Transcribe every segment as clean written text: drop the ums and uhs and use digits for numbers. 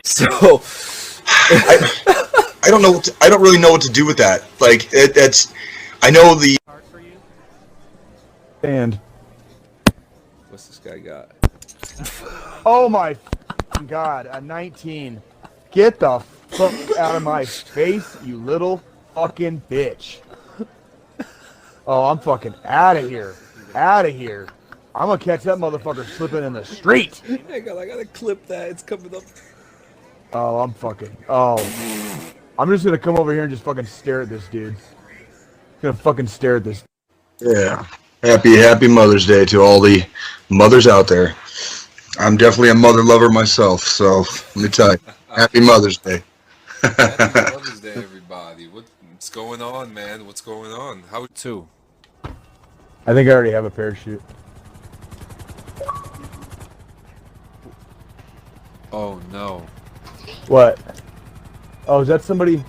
So I don't know. I don't really know what to do with that. Like that's. I know the. And what's this guy got? oh my God, a 19. Get the fuck out of my face, you little fucking bitch. Oh, I'm fucking out of here. Out of here. I'm gonna catch that motherfucker slipping in the street. I gotta clip that. It's coming up. Oh, I'm fucking. Oh. I'm just gonna come over here and just fucking stare at this dude. Gonna fucking stare at this. Yeah. Happy Mother's Day to all the mothers out there. I'm definitely a mother lover myself, so let me tell you, Happy Mother's Day. Happy Mother's Day, everybody. What's going on, man? What's going on? How too? I think I already have a parachute. Oh no. What? Oh, is that somebody?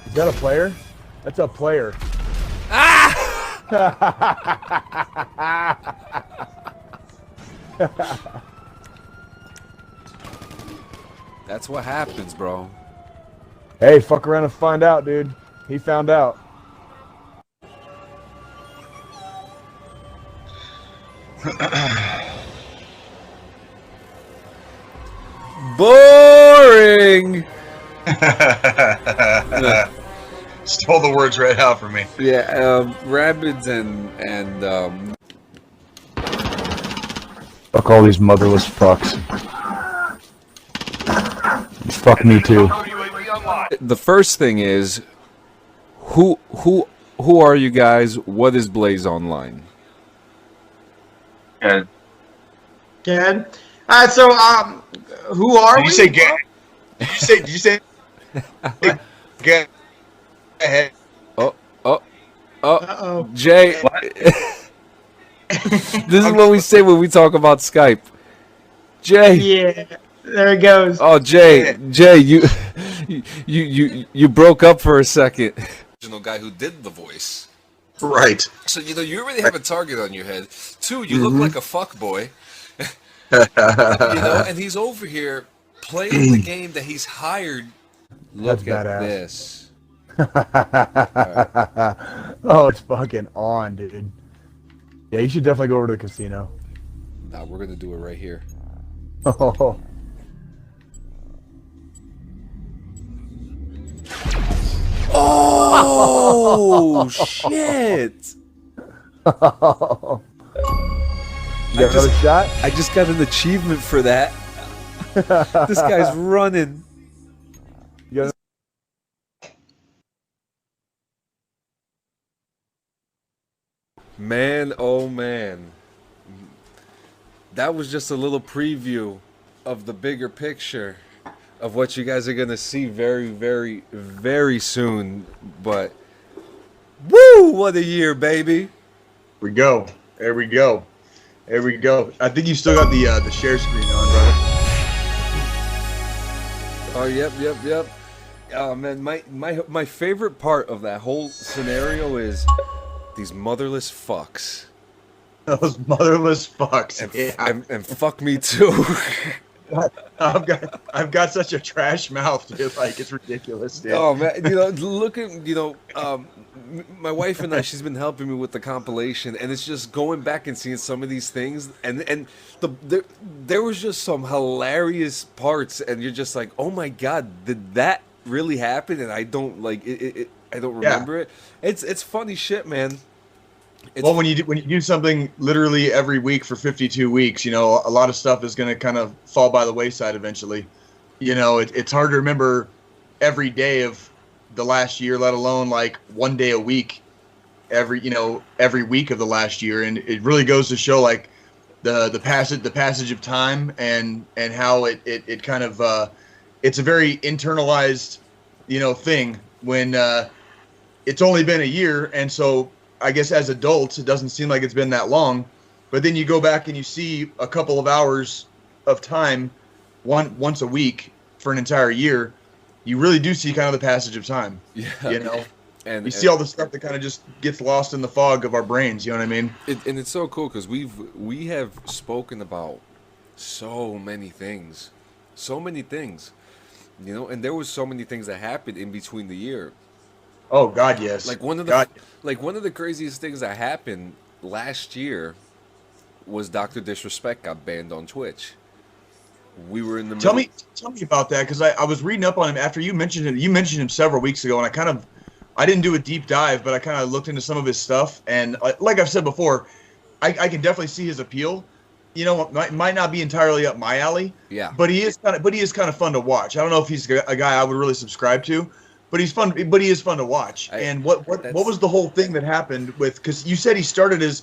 Is that a player? That's a player. Ah! That's what happens, bro. Hey, fuck around and find out, dude. He found out. Boring. Stole the words right out from me. Yeah, rabbits and Fuck all these motherless fucks. Fuck me too. the first thing is, who are you guys? What is Blaze Online? Good. Good. So, who are Did we? you say get? Did you say? Get ahead. Uh-oh. Jay. This is what we say when we talk about Skype. Jay. Yeah, there it goes. Oh, Jay, you broke up for a second. Original guy who did the voice. Right. So you really have a target on your head. Two, you look like a fuck boy. And he's over here playing the game that he's hired. Look That's at badass. this. Oh, it's fucking on, dude. Yeah, you should definitely go over to the casino. Nah, we're gonna do it right here. Oh. Oh shit! You got another shot? I just got an achievement for that. This guy's running. You got Man, oh man. That was just a little preview of the bigger picture of what you guys are going to see very, very, very soon. But, woo, what a year, baby. There we go. There we go. There we go. I think you still got the share screen on, brother. Oh, yep. Oh, man, my favorite part of that whole scenario is these motherless fucks. Those motherless fucks. And fuck me too. I've got such a trash mouth, dude. Like, it's ridiculous, dude. Oh man, look at my wife and I. She's been helping me with the compilation, and it's just going back and seeing some of these things, and there was just some hilarious parts, and you're just like, oh my god, did that really happen? And I don't like it. I don't remember it. It's funny shit, man. Well, when you do something literally every week for 52 weeks, a lot of stuff is going to kind of fall by the wayside eventually. It's hard to remember every day of the last year, let alone like one day a week, every week of the last year, and it really goes to show like the passage of time and how it kind of it's a very internalized thing when it's only been a year, and so I guess as adults, it doesn't seem like it's been that long, but then you go back and you see a couple of hours of time once a week for an entire year, you really do see kind of the passage of time. Yeah. And you see all the stuff that kind of just gets lost in the fog of our brains. You know what I mean? And it's so cool because we have spoken about so many things, So many things, and there was so many things that happened in between the year. Oh God, yes. Like one of the God. like one of the craziest things that happened last year was Dr. Disrespect got banned on Twitch. We were in the Tell middle. me, tell me about that because I was reading up on him after you mentioned him. You mentioned him several weeks ago, and I didn't do a deep dive, but I kind of looked into some of his stuff, and like I've said before, I can definitely see his appeal. Might not be entirely up my alley, Yeah. but he is kind of fun to watch. I don't know if he's a guy I would really subscribe to, but he's fun. But he is fun to watch. And what was the whole thing that happened with? Because you said he started as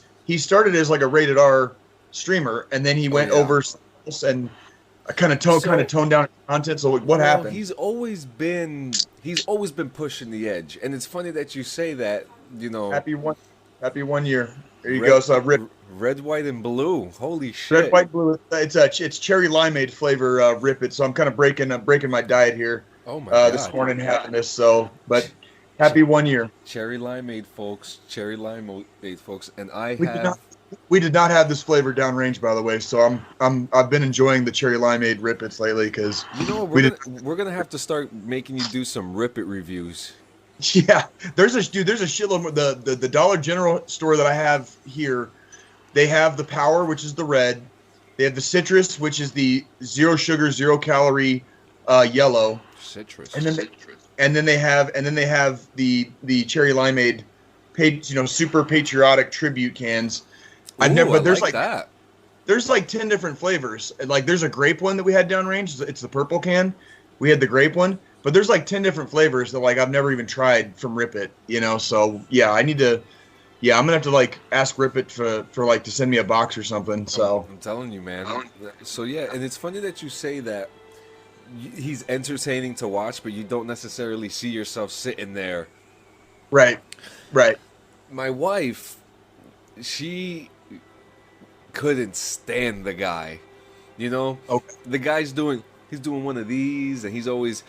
like a rated R streamer, and then he went yeah. over and kind of toned down content. So what happened? He's always been pushing the edge, and it's funny that you say that. Happy 1 year. There you go. So red, white, and blue. Holy shit! Red, white, blue. It's cherry limeade flavor. Rip it. So I'm kind of breaking my diet here. Oh my God. This morning having this. So, but happy 1 year. Cherry limeade, folks. Cherry limeade, folks. And we did not have this flavor downrange, by the way. So I've been enjoying the cherry limeade Rip Its lately because we're gonna have to start making you do some Rip It reviews. Yeah, there's a shitload. The Dollar General store that I have here, they have the Power, which is the red. They have the Citrus, which is the 0 sugar, 0 calorie, yellow. Citrus. And then they have the cherry limeade, super patriotic tribute cans. But there's like that. There's like 10 different flavors. Like there's a grape one that we had downrange. It's the purple can. We had the grape one. But there's like 10 different flavors that like I've never even tried from Rip It, So yeah, I'm gonna have to like ask Rip It for like to send me a box or something. So I'm telling you, man. So yeah, and it's funny that you say that he's entertaining to watch, but you don't necessarily see yourself sitting there. Right. My wife, she couldn't stand the guy. Okay. The guy's doing one of these, and he's always,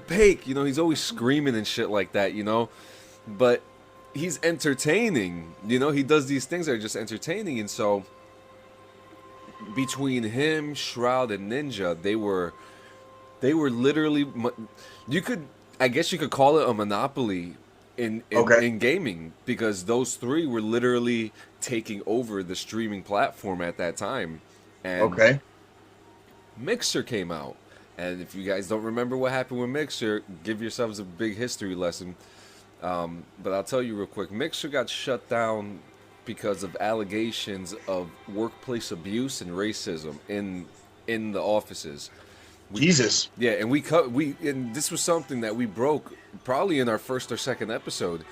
Pake, he's always screaming and shit like that, but he's entertaining, he does these things that are just entertaining. And so between him, Shroud, and Ninja, they were literally, I guess you could call it a monopoly in gaming, because those three were literally taking over the streaming platform at that time. And Mixer came out. And if you guys don't remember what happened with Mixer, give yourselves a big history lesson. But I'll tell you real quick. Mixer got shut down because of allegations of workplace abuse and racism in the offices. Jesus. Yeah, and and this was something that we broke probably in our first or second episode,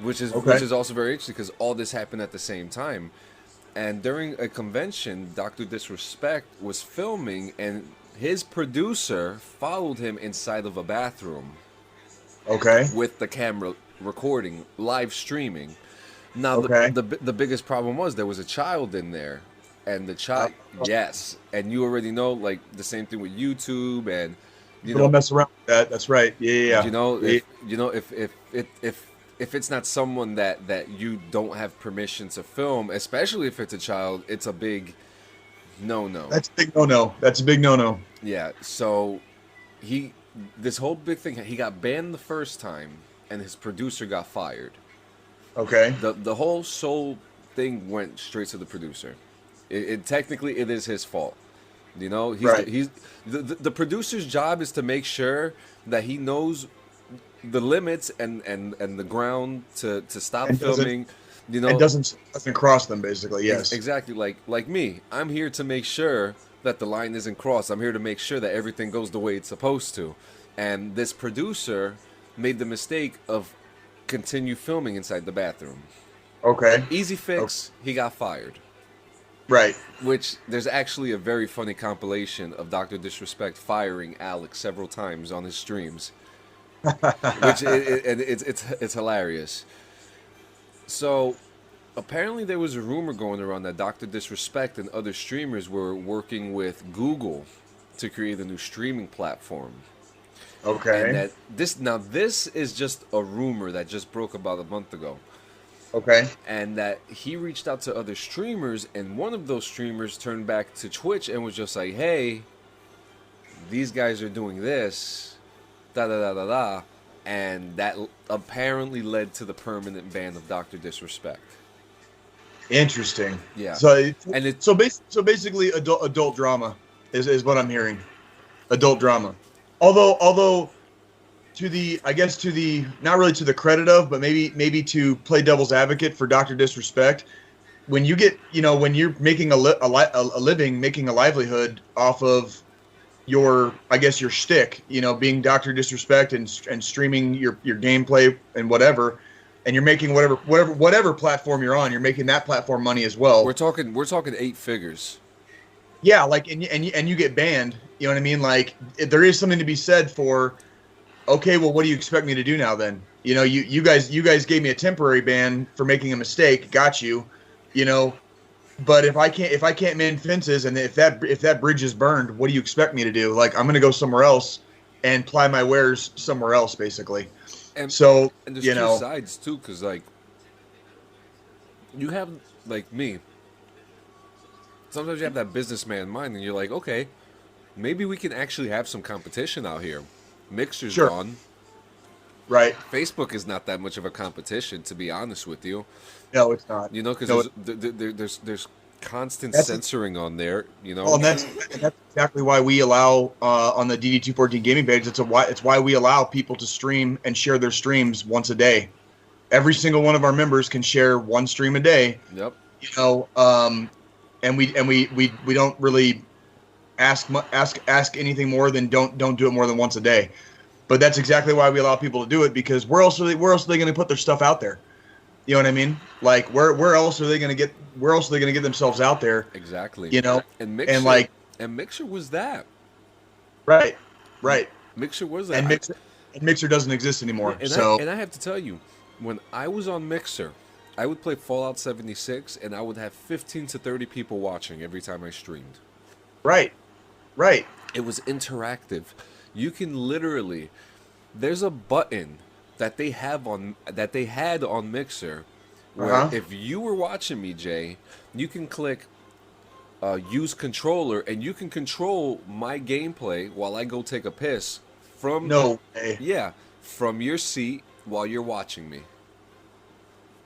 which is also very interesting because all this happened at the same time. And during a convention, Dr. Disrespect was filming, and his producer followed him inside of a bathroom. Okay. With the camera recording, live streaming. Now, the biggest problem was there was a child in there. And the child, yes. And you already know, like, the same thing with YouTube and, don't mess around with that. That's right. Yeah. If it's not someone that you don't have permission to film, especially if it's a child, it's a big no. That's a big no-no. Yeah. So this whole big thing, he got banned the first time, and his producer got fired. Okay. The whole soul thing went straight to the producer. Technically it is his fault. He's the producer's job is to make sure that he knows the limits and the ground to stop filming. And doesn't cross them, basically. Yes. Exactly. Like me, I'm here to make sure that the line isn't crossed. I'm here to make sure that everything goes the way it's supposed to. And this producer made the mistake of continue filming inside the bathroom. Okay. Easy fix. Okay. He got fired. Right. Which there's actually a very funny compilation of Dr. Disrespect firing Alex several times on his streams. Which it's hilarious. So apparently there was a rumor going around that Dr. Disrespect and other streamers were working with Google to create a new streaming platform. Okay. And that this is just a rumor that just broke about a month ago. Okay. And that he reached out to other streamers, and one of those streamers turned back to Twitch and was just like, hey, these guys are doing this, da da da da da, and that apparently led to the permanent ban of Dr. Disrespect. Interesting. Yeah. So And it so basically adult drama is what I'm hearing. Adult drama. Although to the not really to the credit of, but maybe to play devil's advocate for Dr. Disrespect, when you get, when you're making a living, making a livelihood off of your shtick, being Dr. Disrespect and streaming your gameplay and whatever, and you're making whatever platform you're on, you're making that platform money as well. we're talking 8 figures. Yeah, like and you get banned. You know what I mean? Like there is something to be said for, okay, well, what do you expect me to do now then? You guys gave me a temporary ban for making a mistake. Got you. But if I can't mend fences, and if that bridge is burned, what do you expect me to do? Like, I'm gonna go somewhere else and ply my wares somewhere else, basically. And So and there's two sides too, because like you have like me. Sometimes you have that businessman mind, and you're like, okay, maybe we can actually have some competition out here. Mixer's Sure. gone. right? Facebook is not that much of a competition, to be honest with you. No, it's not. Because No, there's constant That's- censoring on there. Well, and that's exactly why we allow on the DD214 gaming page. It's why we allow people to stream and share their streams once a day. Every single one of our members can share one stream a day. Yep. And we don't really ask anything more than don't do it more than once a day. But that's exactly why we allow people to do it, because where else are they going to put their stuff out there? You know what I mean? Like where else are they going to get themselves out there? Exactly. And Mixer was that. Right. Mixer was that. And Mixer doesn't exist anymore. And So I have to tell you, when I was on Mixer, I would play Fallout 76, and I would have 15 to 30 people watching every time I streamed. right. It was interactive. You can literally, there's a button that they had on Mixer, where if you were watching me, Jay, you can click use controller, and you can control my gameplay while I go take a piss from No way. from your seat while you're watching me.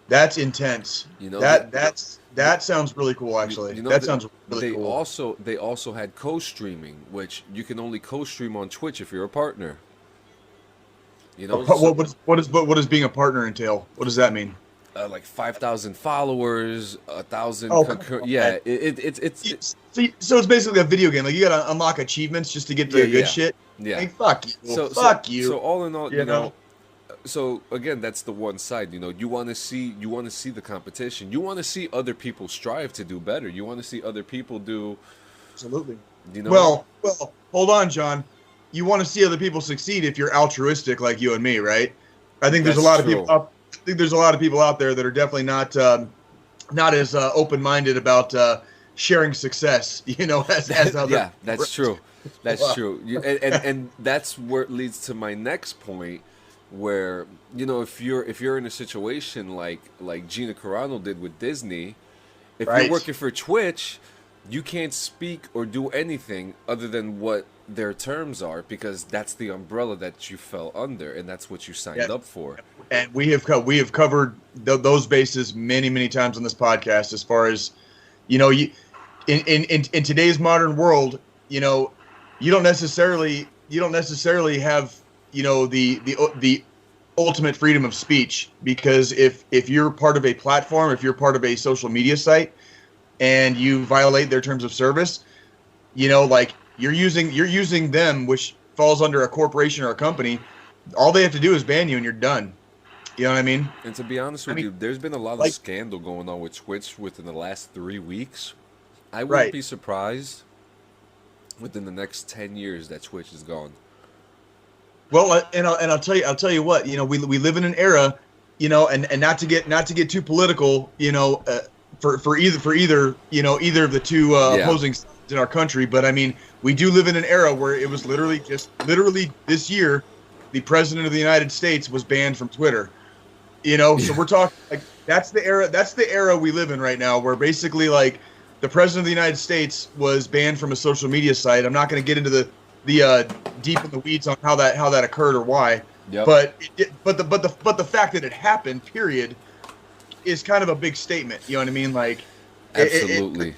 That's intense. That sounds really cool, actually. That sounds really cool. They also had co-streaming, which you can only co-stream on Twitch if you're a partner. What does being a partner entail? What does that mean? Like 5,000 followers, 1,000. Oh, It's So it's basically a video game. Like, you gotta unlock achievements just to get the good shit. Yeah. Like, fuck you. Fuck you. So all in all, You know? So again, that's the one side. You want to see the competition. You want to see other people strive to do better. You want to see other people do. Absolutely. Well, hold on, John. You want to see other people succeed if you're altruistic like you and me, right? I think there's a lot of people. I think there's a lot of people out there that are definitely not as open-minded about sharing success. As other. Yeah, that's true. That's true. And that's where it leads to my next point, where if you're in a situation like Gina Carano did with Disney, if you're working for Twitch, you can't speak or do anything other than what their terms are, because that's the umbrella that you fell under, and that's what you signed up for. And we have covered those bases many times on this podcast. As far as in today's modern world, you don't necessarily have the ultimate freedom of speech, because if you're part of a platform, if you're part of a social media site, and you violate their terms of service, like you're using them, which falls under a corporation or a company. All they have to do is ban you, and you're done. You know what I mean? And to be honest with you, there's been a lot of scandal going on with Twitch within the last 3 weeks. I wouldn't be surprised within the next 10 years that Twitch is gone. Well, and I'll tell you what, we live in an era, and not to get too political, for either of the two opposing sides in our country, but I mean, we do live in an era where it was literally this year, the president of the United States was banned from Twitter. So we're talking like that's the era we live in right now, where basically like the president of the United States was banned from a social media site. I'm not going to get into the deep in the weeds on how that occurred or why. Yep. But the fact that it happened, period, is kind of a big statement. You know what I mean? Like, Absolutely.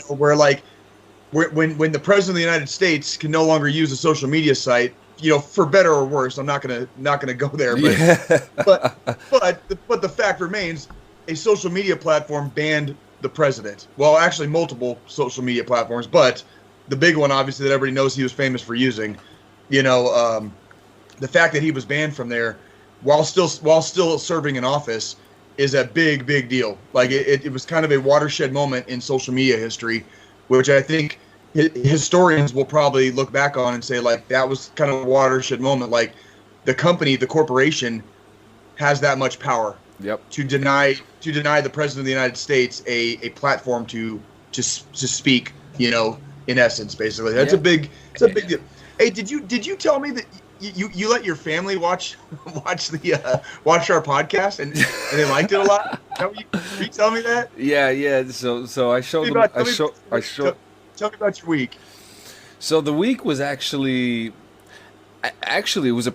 where like when the president of the United States can no longer use a social media site, for better or worse. I'm not gonna go there, but Yeah. but the fact remains, a social media platform banned the president. Well, actually, multiple social media platforms, but the big one, obviously, that everybody knows he was famous for using. The fact that he was banned from there while still serving in office is a big deal. Like it was kind of a watershed moment in social media history, which I think historians will probably look back on and say, like, that was kind of a watershed moment. Like, the corporation has that much power. Yep. To deny the president of the United States a platform to speak, in essence, basically. It's a big deal. Hey, did you tell me that you let your family watch our podcast and they liked it a lot? Did you tell me that? Yeah. So I showed them. I showed. Tell me about your week. So the week was actually it was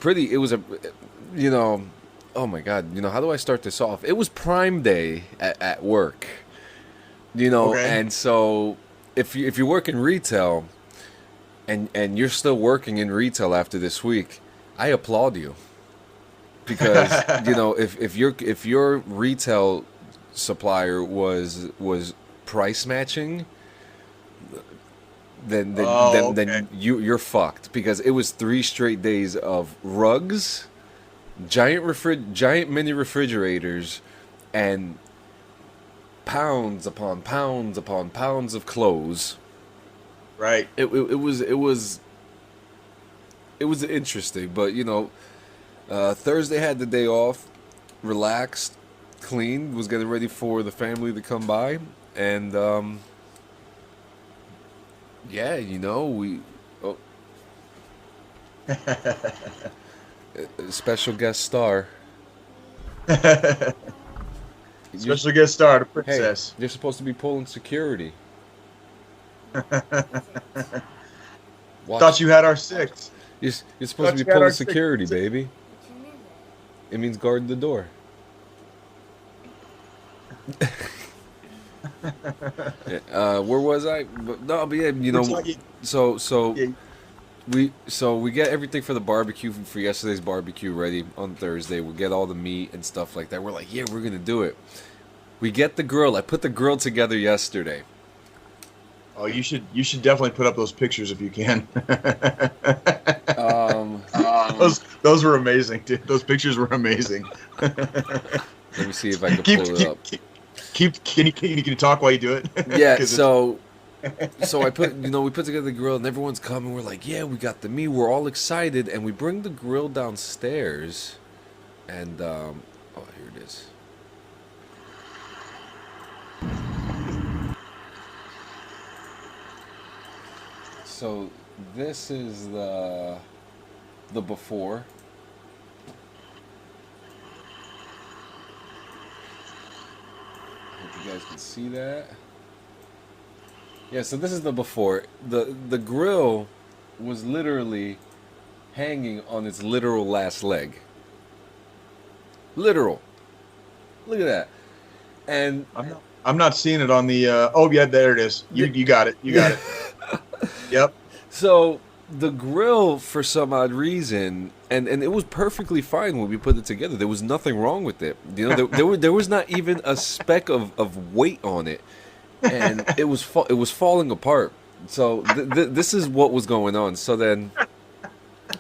oh my God, how do I start this off? It was Prime Day at work, Okay. and so if you work in retail and you're still working in retail after this week, I applaud you, because if your retail supplier was price matching, then Okay. you're fucked, because it was 3 straight days of rugs, giant mini refrigerators, and pounds upon pounds upon pounds of clothes. Right. It was interesting, but Thursday had the day off, relaxed, cleaned, was getting ready for the family to come by, and yeah, we a special guest star. Special guest star, the Hey, princess. you're supposed to be pulling security. Watch. Thought you had our 6. You're supposed Thought to you be had pulling our security, six. baby. It means guard the door. Where was I? No, but yeah, so Yeah. we get everything for the barbecue for yesterday's barbecue ready on Thursday. We get all the meat and stuff like that. We're like, yeah, we're gonna do it. We get the grill. I put the grill together yesterday. Oh, you should definitely put up those pictures if you can. Um, Those were amazing, dude. Those pictures were amazing. let me see if I can Keep, pull it keep, up. can you talk while you do it? Yeah, 'Cause so I put we put together the grill, and everyone's coming. We're like, yeah, we got the meat. We're all excited, and we bring the grill downstairs, and oh, here it is. So this is the before. Hope you guys can see that. Yeah, so this is the before. The grill was literally hanging on its literal last leg. Literal. Look at that. And I'm not seeing it on the. Oh yeah, there it is. You got it. You got it. Yep. so the grill, for some odd reason, and it was perfectly fine when we put it together. There was nothing wrong with it. There was not even a speck of weight on it, and it was falling apart. So this is what was going on. So then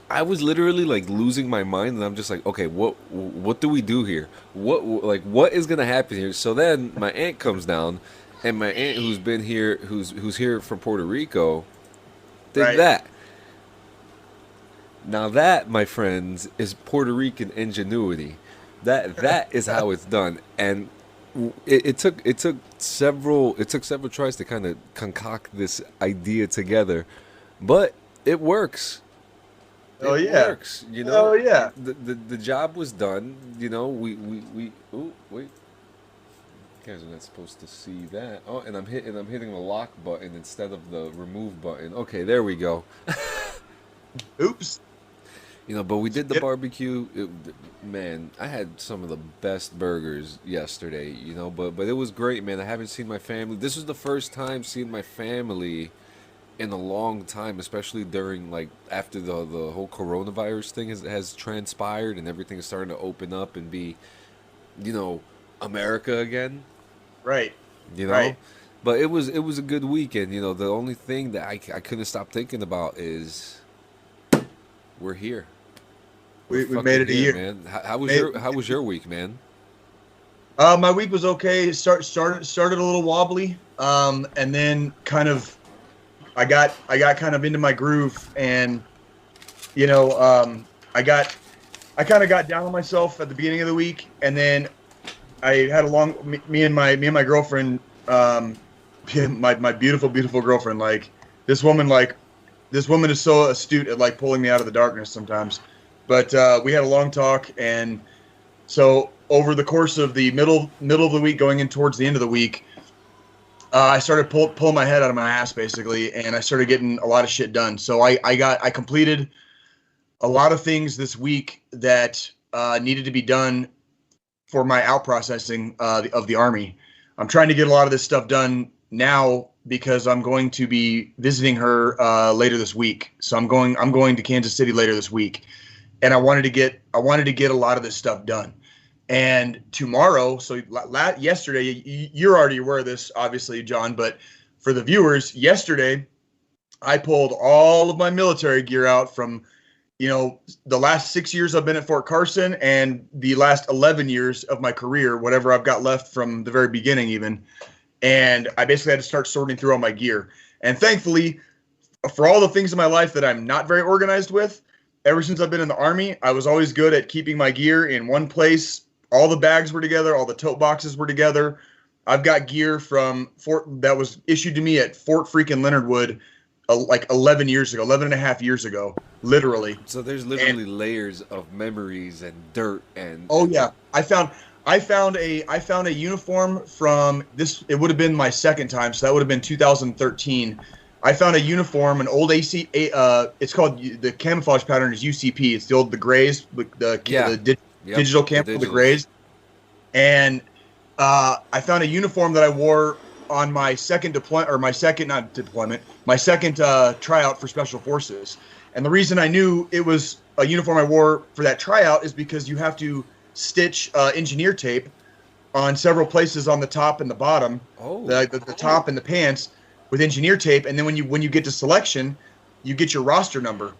I was literally like losing my mind, and I'm just like, okay, what do we do here? What is gonna happen here? So then my aunt comes down, and my aunt, who's been here, who's here from Puerto Rico, did Right. that. Now that, my friends, is Puerto Rican ingenuity. That is how it's done, and it took several tries to kind of concoct this idea together, but it works. Oh It yeah. works. Oh yeah. The job was done. We. Oh wait. You guys are not supposed to see that. Oh, and I'm hitting the lock button instead of the remove button. Okay, there we go. Oops. But we did the Yep. barbecue. Man, I had some of the best burgers yesterday. But it was great, man. I haven't seen my family. This was the first time seeing my family in a long time, especially during like after the whole coronavirus thing has transpired and everything is starting to open up and be, you know, America again. Right. You know, Right. but it was a good weekend. The only thing that I couldn't stop thinking about is we're here. We're We made fucking it a here, year. man. How was Made, your week, man? my week was okay. Started a little wobbly, and then kind of I got kind of into my groove, and you know, I kind of got down on myself at the beginning of the week, and then I had a long me and my girlfriend, my beautiful girlfriend. This woman, this woman is so astute at like pulling me out of the darkness sometimes. But we had a long talk, and so over the course of the middle of the week, going in towards the end of the week, I started pulling my head out of my ass basically, and I started getting a lot of shit done. So I completed a lot of things this week that needed to be done for my out processing of the Army. I'm trying to get a lot of this stuff done now because I'm going to be visiting her later this week. So I'm going to Kansas City later this week, and I wanted to get a lot of this stuff done. And tomorrow, so yesterday, you're already aware of this, obviously, John, but for the viewers, yesterday I pulled all of my military gear out from, the last 6 years I've been at Fort Carson and the last 11 years of my career, whatever I've got left from the very beginning even. And I basically had to start sorting through all my gear. And thankfully, for all the things in my life that I'm not very organized with, ever since I've been in the Army, I was always good at keeping my gear in one place. All the bags were together. All the tote boxes were together. I've got gear from Fort that was issued to me at Fort freaking Leonard Wood like 11 years ago, 11 and a half years ago, literally. So there's literally layers of memories and dirt and. Oh yeah, I found a uniform from this. It would have been my second time, so that would have been 2013. I found a uniform, an old AC. It's called, the camouflage pattern is UCP. It's the grays, digital cam for the grays. And I found a uniform that I wore on my second tryout for Special Forces. And the reason I knew it was a uniform I wore for that tryout is because you have to stitch engineer tape on several places on the top and the bottom, the top and the pants with engineer tape. And then when you get to selection, you get your roster number.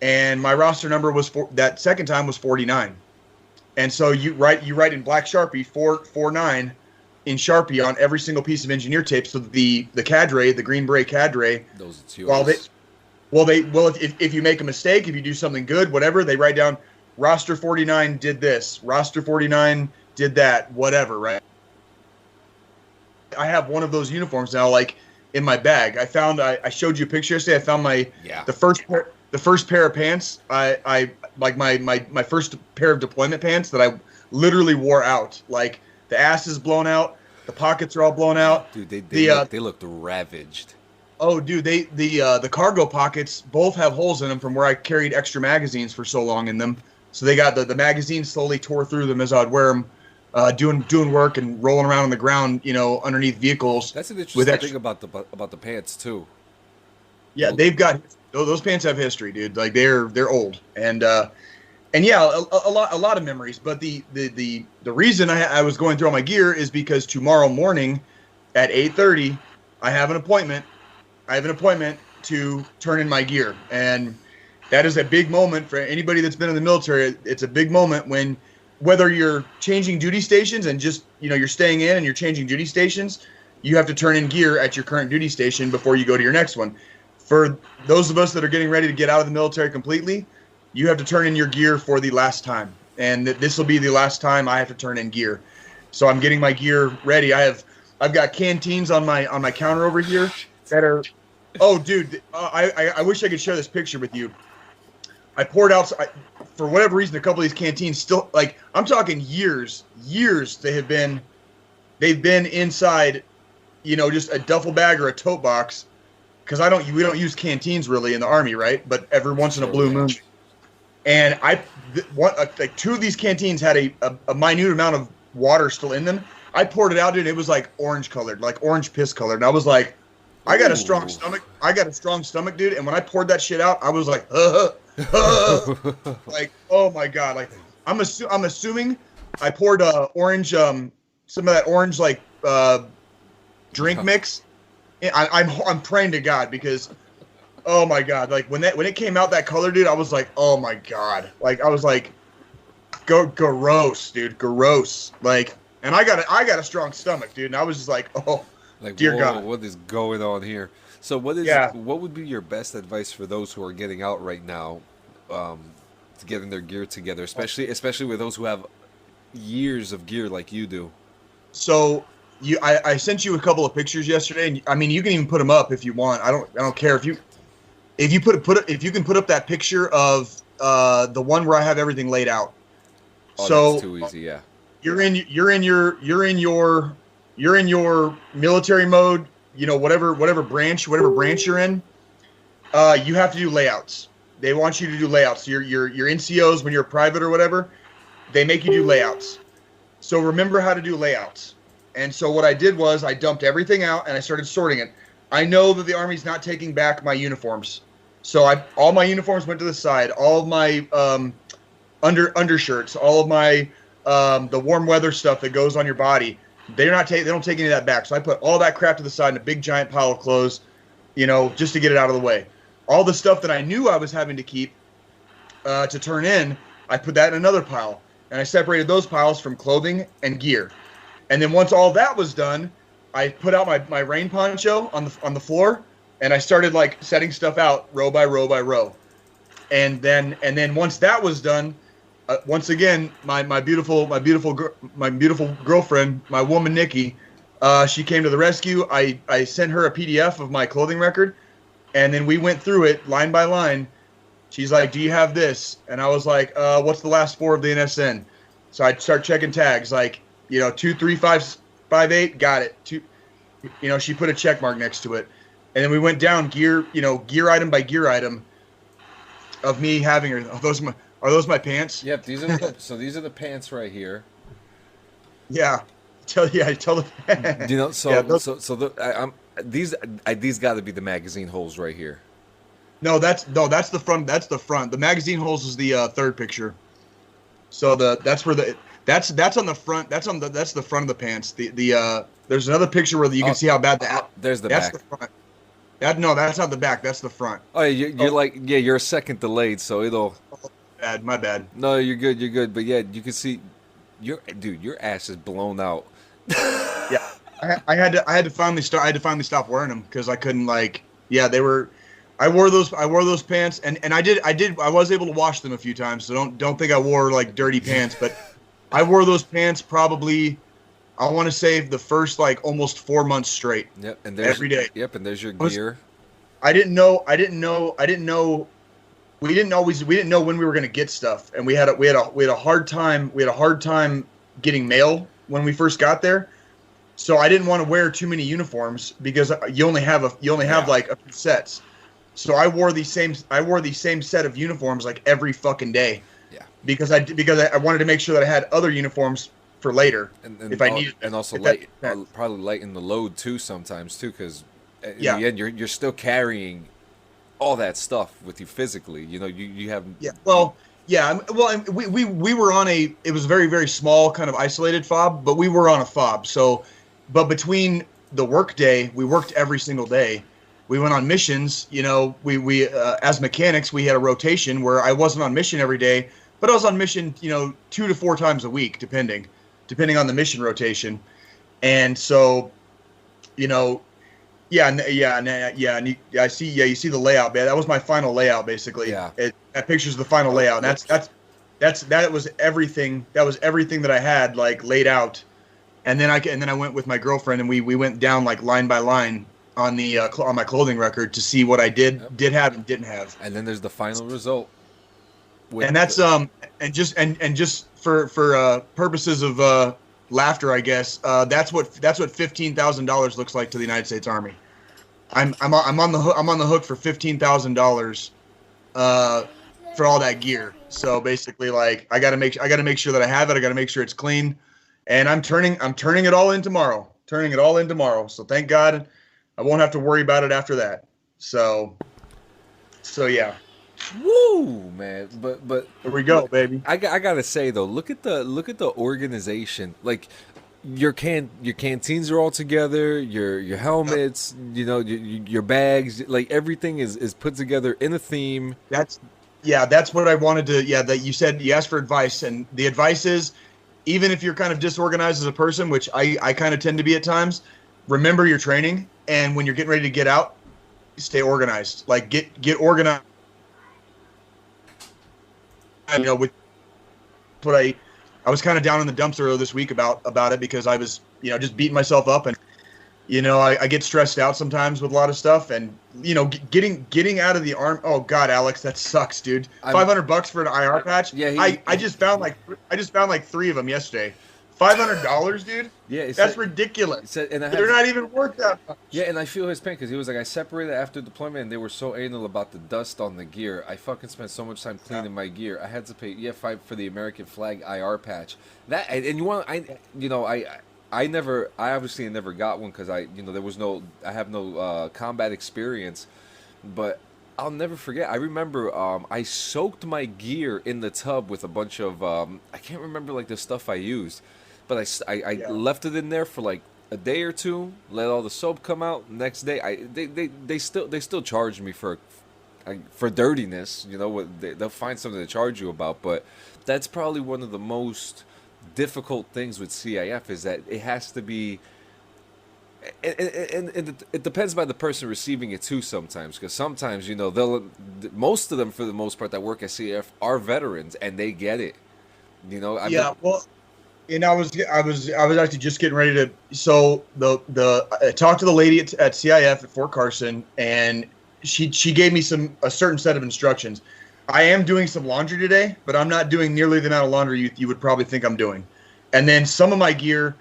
And my roster number that second time was 49. And so you write in black Sharpie 449 in Sharpie on every single piece of engineer tape. So the cadre, the Green Beret cadre, those are yours. If you make a mistake, if you do something good, whatever, they write down roster 49 did this, roster 49 did that, whatever, right? I have one of those uniforms now, like in my bag. I showed you a picture yesterday. I found the first pair of pants. I like my first pair of deployment pants that I literally wore out. Like the ass is blown out, the pockets are all blown out. Dude, they looked ravaged. Oh, dude, the cargo pockets both have holes in them from where I carried extra magazines for so long in them. So they got the magazines slowly tore through them as I'd wear them, doing work and rolling around on the ground, underneath vehicles. That's an interesting thing about the pants too. Yeah, those pants have history, dude. Like they're old, and yeah, a lot of memories. But the reason I was going through all my gear is because tomorrow morning at 8:30 I have an appointment. To turn in my gear, and that is a big moment for anybody that's been in the military. It's a big moment when, whether you're changing duty stations and just, you're staying in and you're changing duty stations, you have to turn in gear at your current duty station before you go to your next one. For those of us that are getting ready to get out of the military completely, you have to turn in your gear for the last time. And this will be the last time I have to turn in gear. So I'm getting my gear ready. I've got canteens on my counter over here that are, oh dude, I wish I could share this picture with you. I poured out, for whatever reason, a couple of these canteens still, like, I'm talking years, they've been inside, just a duffel bag or a tote box because we don't use canteens really in the Army, right? But every once in a blue moon. And like 2 of these canteens had a minute amount of water still in them. I poured it out, dude. It was like orange colored, like orange piss colored. And I was like, I got a strong stomach. I got a strong stomach, dude. And when I poured that shit out, I was like, like, oh my God. Like, I'm assuming I poured orange, some of that orange like drink mix. I'm praying to God because, oh my God, like when it came out that color, dude, I was like, oh my God, like I was like, gross, dude, gross. Like, and I got a strong stomach, dude, and I was just like, oh, Like, dear whoa, God, what is going on here? So what would be your best advice for those who are getting out right now, to getting their gear together, especially with those who have years of gear like you do? So I sent you a couple of pictures yesterday, and I mean, you can even put them up if you want. I don't care if you can put up that picture of the one where I have everything laid out. Oh, so that's too easy, yeah. You're in your military mode, you know, whatever branch you're in. You have to do layouts. They want you to do layouts. Your NCOs, when you're a private or whatever, they make you do layouts. So remember how to do layouts. And so what I did was I dumped everything out and I started sorting it. I know that the Army's not taking back my uniforms. So all my uniforms went to the side. All of my undershirts, all of my the warm weather stuff that goes on your body, they don't take any of that back. So I put all that crap to the side in a big giant pile of clothes, you know, just to get it out of the way. All the stuff that I knew I was having to keep to turn in, I put that in another pile. And I separated those piles from clothing and gear. And then once all that was done, I put out my rain poncho on the floor, and I started like setting stuff out row by row by row. And then once that was done, once again, my beautiful girlfriend, my woman Nikki, she came to the rescue. I sent her a PDF of my clothing record, and then we went through it line by line. She's like, "Do you have this?" And I was like, "What's the last 4 of the NSN?" So I'd start checking tags, like, you know, 23558, got it. She put a check mark next to it, and then we went down gear item by gear item of me having her. Are those my pants? Yep, these are the pants right here. Yeah, tell the. You know, so yeah, these got to be the magazine holes right here. No, that's the front. That's the front. The magazine holes is the third picture. So that's on the front. That's the front of the pants. There's another picture where you can see how bad there's the that's back. The front. That's not the back. That's the front. Oh, you're a second delayed, so it'll. My bad. No, you're good. But yeah, you can see, your ass is blown out. Yeah, I had to finally stop wearing them because I couldn't they were. I wore those pants and I was able to wash them a few times, so don't think I wore like dirty pants, but I wore those pants probably, I want to say, the first like almost 4 months straight. Yep, and every day. Yep, and there's your gear. We didn't know when we were gonna get stuff, and we had a hard time getting mail when we first got there. So I didn't want to wear too many uniforms because you only have like a few sets. So I wore the same set of uniforms like every fucking day. Yeah. Because I wanted to make sure that I had other uniforms for later if I needed. And also probably lighten the load too sometimes too, because in the end you're still carrying all that stuff with you physically. You know, you have. Yeah. Well. Yeah. Well, and we were on it was a very, very small kind of isolated fob, but we were on a fob. So, but between the work day, we worked every single day. We went on missions, you know, we as mechanics, we had a rotation where I wasn't on mission every day, but I was on mission, you know, 2 to 4 times a week, depending on the mission rotation. And so, you know, and I see, you see the layout, man. That was my final layout, basically. Yeah. That picture's the final layout. And that was everything. That was everything that I had like laid out. And then I went with my girlfriend and we went down like line by line on the on my clothing record to see what I did have and didn't have. And then there's the final result. And that's and just for purposes of laughter, I guess, that's what $15,000 looks like to the United States Army. I'm on the hook. I'm on the hook for $15,000 for all that gear. So basically, like I gotta make sure that I have it. I gotta make sure it's clean, and I'm turning it all in tomorrow. Turning it all in tomorrow. So thank God, I won't have to worry about it after that. So yeah. Woo, man! But Here we go, baby. I gotta say though, look at the organization. Like your canteens are all together. Your helmets, your bags, like everything is put together in a theme. That's what I wanted to. Yeah, that you said you asked for advice, and the advice is, even if you're kind of disorganized as a person, which I kind of tend to be at times, remember your training, and when you're getting ready to get out, stay organized. Like get organized. With what I was kind of down in the dumps earlier this week about it because I was just beating myself up, and I get stressed out sometimes with a lot of stuff, and getting out of the arm. Oh God, Alex, that sucks, dude. $500 for an IR patch. Yeah, I just found like 3 of them yesterday. $500, dude. Yeah, that's ridiculous. And they're not even worth that much. Yeah, and I feel his pain because he was like, I separated after deployment, and they were so anal about the dust on the gear. I fucking spent so much time cleaning my gear. I had to pay $5 for the American flag IR patch. That and I obviously never got one because I have no combat experience, but I'll never forget. I remember I soaked my gear in the tub with a bunch of I can't remember like the stuff I used, but I left it in there for like a day or two, let all the soap come out. Next day, they still charge me for dirtiness. They'll find something to charge you about, but that's probably one of the most difficult things with CIF is that it has to be. And it depends by the person receiving it too sometimes, because sometimes most of them for the most part that work at CF are veterans and they get it. Well, and I was actually just getting ready to. So I talked to the lady at CIF at Fort Carson, and she gave me a certain set of instructions. I am doing some laundry today, but I'm not doing nearly the amount of laundry you would probably think I'm doing. And then some of my gear,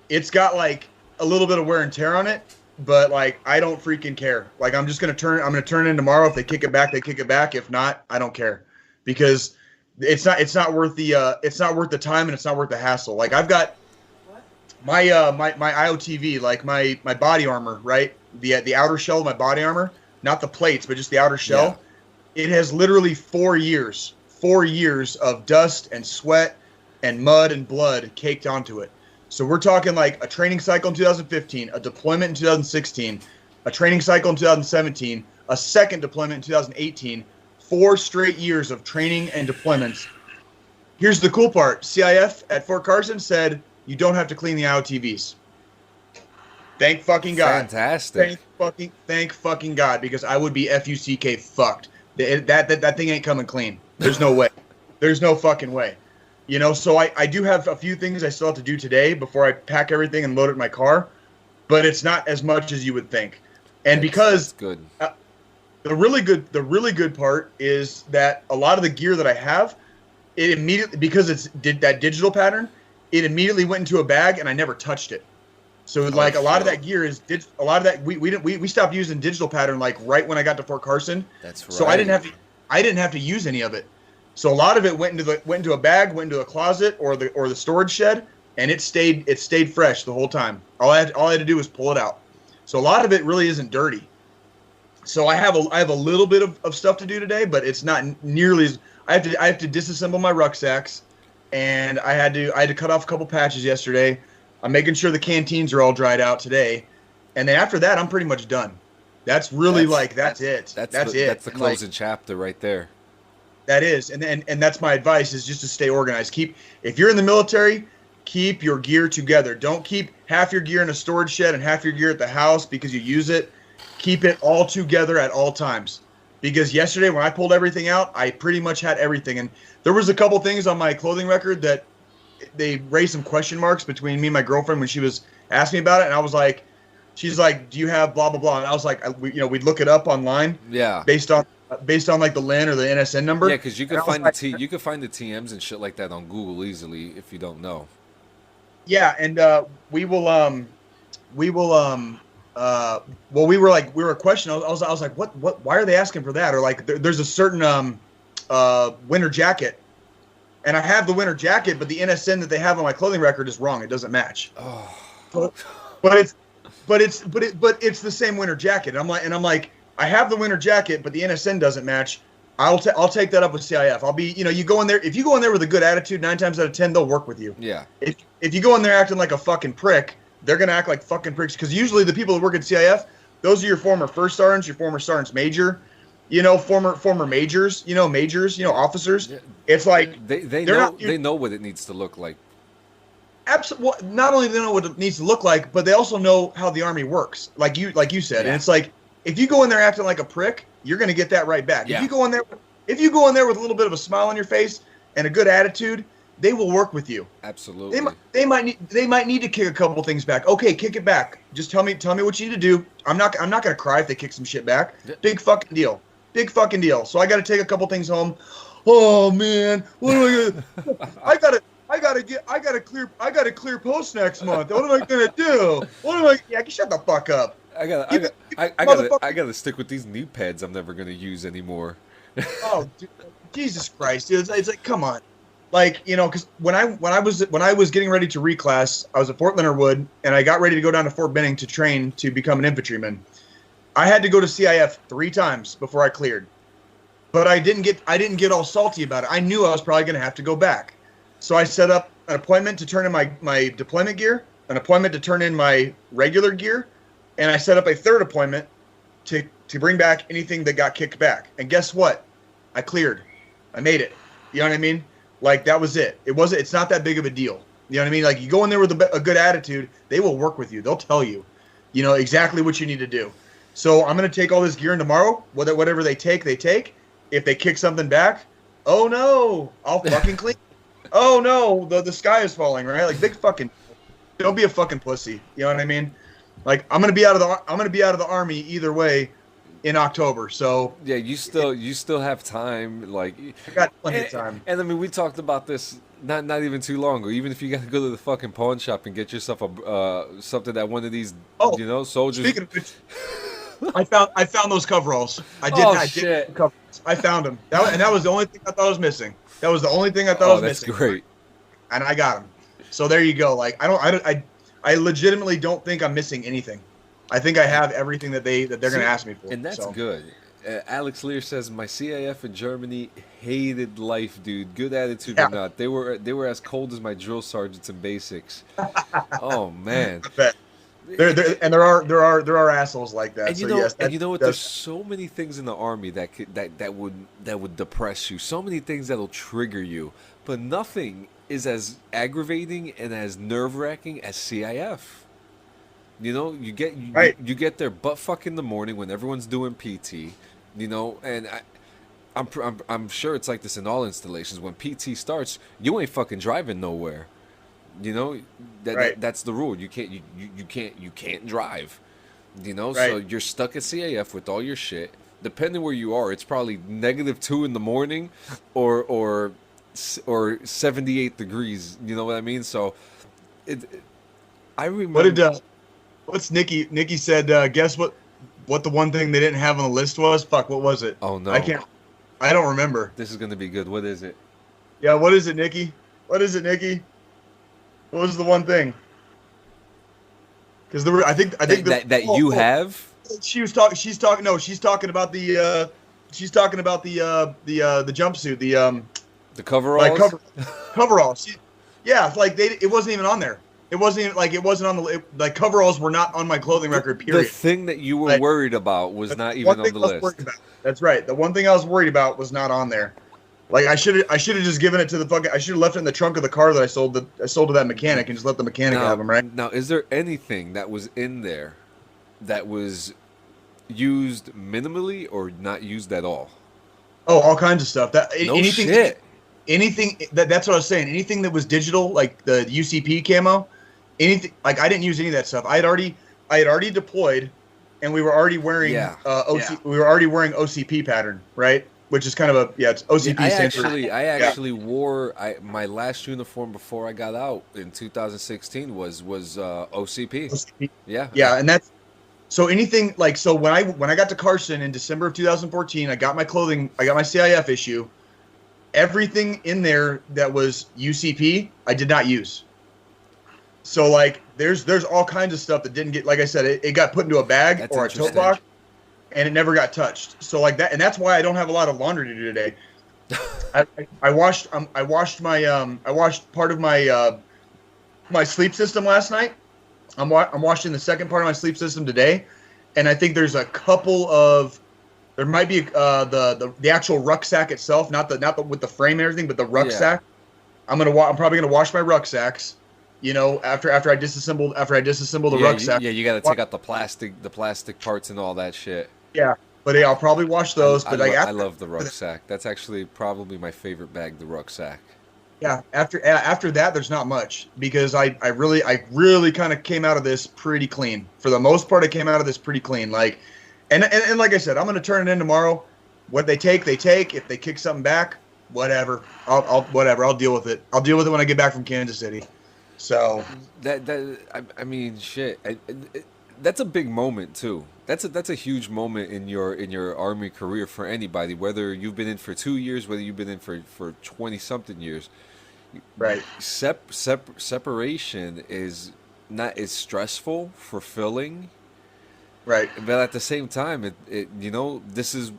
it's got like a little bit of wear and tear on it, but like I don't freaking care. Like I'm gonna turn it in tomorrow. If they kick it back, they kick it back. If not, I don't care, because it's not worth the time, and it's not worth the hassle. Like I've got my IOTV, like my body armor, right? The outer shell of my body armor, not the plates, but just the outer shell. Yeah. It has literally 4 years of dust and sweat and mud and blood caked onto it. So we're talking like a training cycle in 2015, a deployment in 2016, a training cycle in 2017, a second deployment in 2018, 4 straight years of training and deployments. Here's the cool part. CIF at Fort Carson said you don't have to clean the IOTVs. Thank fucking God. Fantastic. Thank fucking God, because I would be FUCK fucked. That thing ain't coming clean. There's no way. There's no fucking way. So I do have a few things I still have to do today before I pack everything and load it in my car, but it's not as much as you would think. And because that's good. The really good part is that a lot of the gear that I have, it immediately, because it's that digital pattern, it immediately went into a bag and I never touched it. So like a lot of that gear is a lot of that we stopped using digital pattern like right when I got to Fort Carson. That's right. So I didn't have to use any of it. So a lot of it went into a bag, went into a closet or the storage shed, and it stayed fresh the whole time. All I had to do was pull it out. So a lot of it really isn't dirty. So I have a little bit of stuff to do today, but it's not nearly as I have to disassemble my rucksacks, and I had to cut off a couple patches yesterday. I'm making sure the canteens are all dried out today, and then after that I'm pretty much done. That's it. That's it. That's the closing chapter right there. That is, and that's my advice, is just to stay organized. If you're in the military, keep your gear together. Don't keep half your gear in a storage shed and half your gear at the house because you use it. Keep it all together at all times. Because yesterday when I pulled everything out, I pretty much had everything. And there was a couple things on my clothing record that they raised some question marks between me and my girlfriend when she was asking me about it. And I was like, she's like, do you have blah, blah, blah? And I was like, we'd look it up online. Yeah. Based on like the LIN or the NSN number. Yeah, because you could find the TMs and shit like that on Google easily if you don't know. Yeah, and we will well, we were questioning. I was like, what? Why are they asking for that? Or like, there's a certain winter jacket, and I have the winter jacket, but the NSN that they have on my clothing record is wrong. It doesn't match. Oh. But it's the same winter jacket. And I'm like, I have the winter jacket, but the NSN doesn't match. I'll take that up with CIF. I'll be, you go in there. If you go in there with a good attitude, 9 times out of 10, they'll work with you. Yeah. If you go in there acting like a fucking prick, they're gonna act like fucking pricks. Because usually the people that work at CIF, those are your former first sergeants, your former sergeants major, former majors, majors, officers. Yeah. It's like they know what it needs to look like. Absolutely. Not only do they know what it needs to look like, but they also know how the Army works. Like you said, Yeah. and it's like if you go in there acting like a prick, you're gonna get that right back. Yeah. If you go in there with a little bit of a smile on your face and a good attitude, they will work with you. Absolutely. They might need to kick a couple things back. Okay, kick it back. Just tell me what you need to do. I'm not gonna cry if they kick some shit back. Yeah. Big fucking deal. So I got to take a couple things home. Oh man, what am I gonna? I gotta clear post next month. What am I gonna do? Yeah, shut the fuck up. I gotta stick with these knee pads I'm never gonna use anymore. Oh, dude, Jesus Christ, dude! It's like, come on, like because when I was getting ready to reclass, I was at Fort Leonard Wood, and I got ready to go down to Fort Benning to train to become an infantryman. I had to go to CIF 3 times before I cleared, but I didn't get all salty about it. I knew I was probably gonna have to go back, so I set up an appointment to turn in my deployment gear, an appointment to turn in my regular gear, and I set up a 3rd appointment to bring back anything that got kicked back. And guess what? I cleared. I made it. You know what I mean? Like, that was it. It's not that big of a deal. You know what I mean? Like, you go in there with a good attitude, they will work with you. They'll tell you, exactly what you need to do. So I'm going to take all this gear in tomorrow. Whatever they take, they take. If they kick something back, oh no, I'll fucking clean. Oh no, the sky is falling, right? Like, big fucking, don't be a fucking pussy. You know what I mean? Like, I'm gonna be out of the Army either way in October. So yeah, you still have time. Like, I got plenty of time. And I mean, we talked about this not even too long ago. Even if you got to go to the fucking pawn shop and get yourself something that one of these soldiers. Speaking of which, I found those coveralls. I did. Shit. I found them. That was the only thing I thought was missing. That was the only thing I thought was missing. That's great. And I got them. So there you go. Like, I legitimately don't think I'm missing anything. I think I have everything that they're going to ask me for. And that's good. Alex Lear says my CIF in Germany hated life, dude. Good attitude or not, they were as cold as my drill sergeants in basics. Oh man. I bet. There are assholes like that. And you know what? There's so many things in the Army that would depress you. So many things that'll trigger you, but nothing is as aggravating and as nerve-wracking as CIF. You get there butt fuck in the morning when everyone's doing PT. And I'm sure it's like this in all installations. When PT starts, you ain't fucking driving nowhere. That's the rule. You can't drive. So you're stuck at CAF with all your shit. Depending where you are, it's probably -2 in the morning, or 78 degrees. You know what I mean? So, I remember. What's Nikki said? Guess what the one thing they didn't have on the list was? Fuck, what was it? Oh no, I don't remember. This is gonna be good. What is it? Yeah, what is it, Nikki? What was the one thing? Because I think that you have. She's talking about the jumpsuit, the coveralls. Coveralls. Yeah, like it wasn't even on there. It wasn't on the coveralls were not on my clothing record. Period. The thing that you were worried about was not even on the list. That's right. The one thing I was worried about was not on there. Like I should have just given it to the fucking. I should have left it in the trunk of the car that I sold to that mechanic and just let the mechanic have them. Right now, is there anything that was in there that was used minimally or not used at all? Oh, all kinds of stuff. Shit. Anything that's what I was saying. Anything that was digital, like the UCP camo, anything like I didn't use any of that stuff. I had already deployed, and we were already wearing we were already wearing OCP pattern, right? Which is kind of it's OCP. I actually wore my last uniform before I got out in 2016 was OCP. OCP. Yeah. Yeah, and So anything like so when I got to Carson in December of 2014, I got my clothing, I got my CIF issue. Everything in there that was UCP, I did not use. So like there's all kinds of stuff that didn't get, like I said, it got put into a bag That's or a tote interesting. box, and it never got touched. So like that, and that's why I don't have a lot of laundry to do today. I washed part of my my sleep system last night. I'm washing the second part of my sleep system today, and I think there's a couple of, there might be the actual rucksack itself, not the with the frame and everything, but the rucksack. Yeah. I'm probably gonna wash my rucksacks, you know, after I disassemble the rucksack. You got to take out the plastic parts and all that shit. Yeah, but yeah, I'll probably wash those. I love the rucksack. That's actually probably my favorite bag, the rucksack. Yeah, after that, there's not much, because I really kind of came out of this pretty clean. For the most part, I came out of this pretty clean. Like, and like I said, I'm gonna turn it in tomorrow. What they take, they take. If they kick something back, whatever. I'll deal with it. I'll deal with it when I get back from Kansas City. So I mean, shit. That's a big moment too. That's a huge moment in your Army career for anybody, whether you've been in for 2 years, whether you've been in for 20 something years. Right. Separation is not as stressful, fulfilling. Right. But at the same time, it you know, this is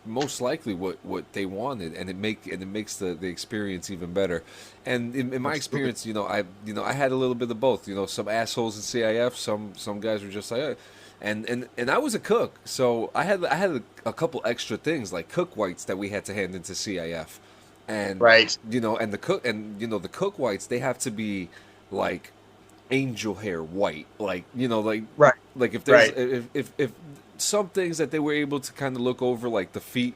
most likely what they wanted, and it makes the experience even better. And in my experience, I had a little bit of both. Some assholes in CIF, some guys were just like, and I was a cook, so I had a couple extra things like cook whites that we had to hand into CIF, and right, and the cook whites, they have to be like angel hair white, like right, like if there's if some things that they were able to kind of look over, like the feet,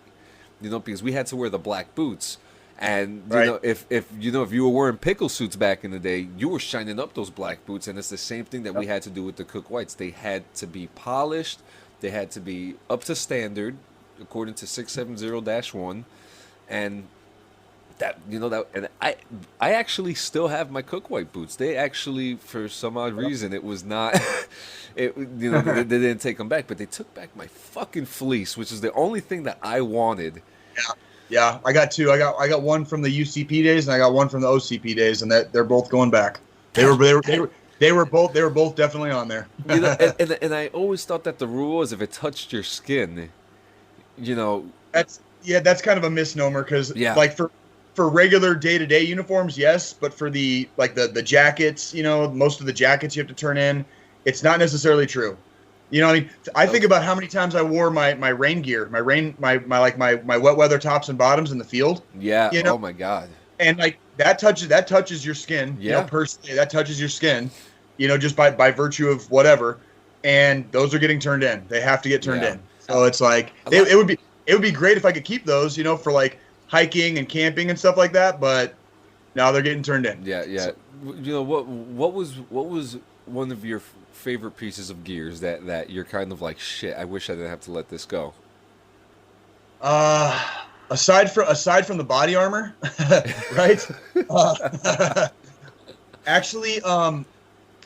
because we had to wear the black boots, and if you were wearing pickle suits back in the day, you were shining up those black boots, and it's the same thing that we had to do with the cook whites. They had to be polished, they had to be up to standard according to 670-1, and and I actually still have my cook white boots. They actually, for some odd reason, it was not they didn't take them back, but they took back my fucking fleece, which is the only thing that I wanted. Yeah, I got two. I got one from the UCP days, and I got one from the OCP days, and they're both going back. They were both definitely on there. And I always thought that the rule was if it touched your skin, That's kind of a misnomer, because like for regular day-to-day uniforms, yes, but for the jackets, most of the jackets you have to turn in, it's not necessarily true. I mean, I think about how many times I wore my rain gear, my wet weather tops and bottoms in the field. Yeah. Oh my God. And like that touches your skin. Yeah. Personally, that touches your skin. Just by virtue of whatever, and those are getting turned in. They have to get turned in. So it's like it would be great if I could keep those, for like hiking and camping and stuff like that. But now they're getting turned in. Yeah. So, what was one of your favorite pieces of gears that you're kind of like, shit, I wish I didn't have to let this go? Aside from the body armor, right? Actually,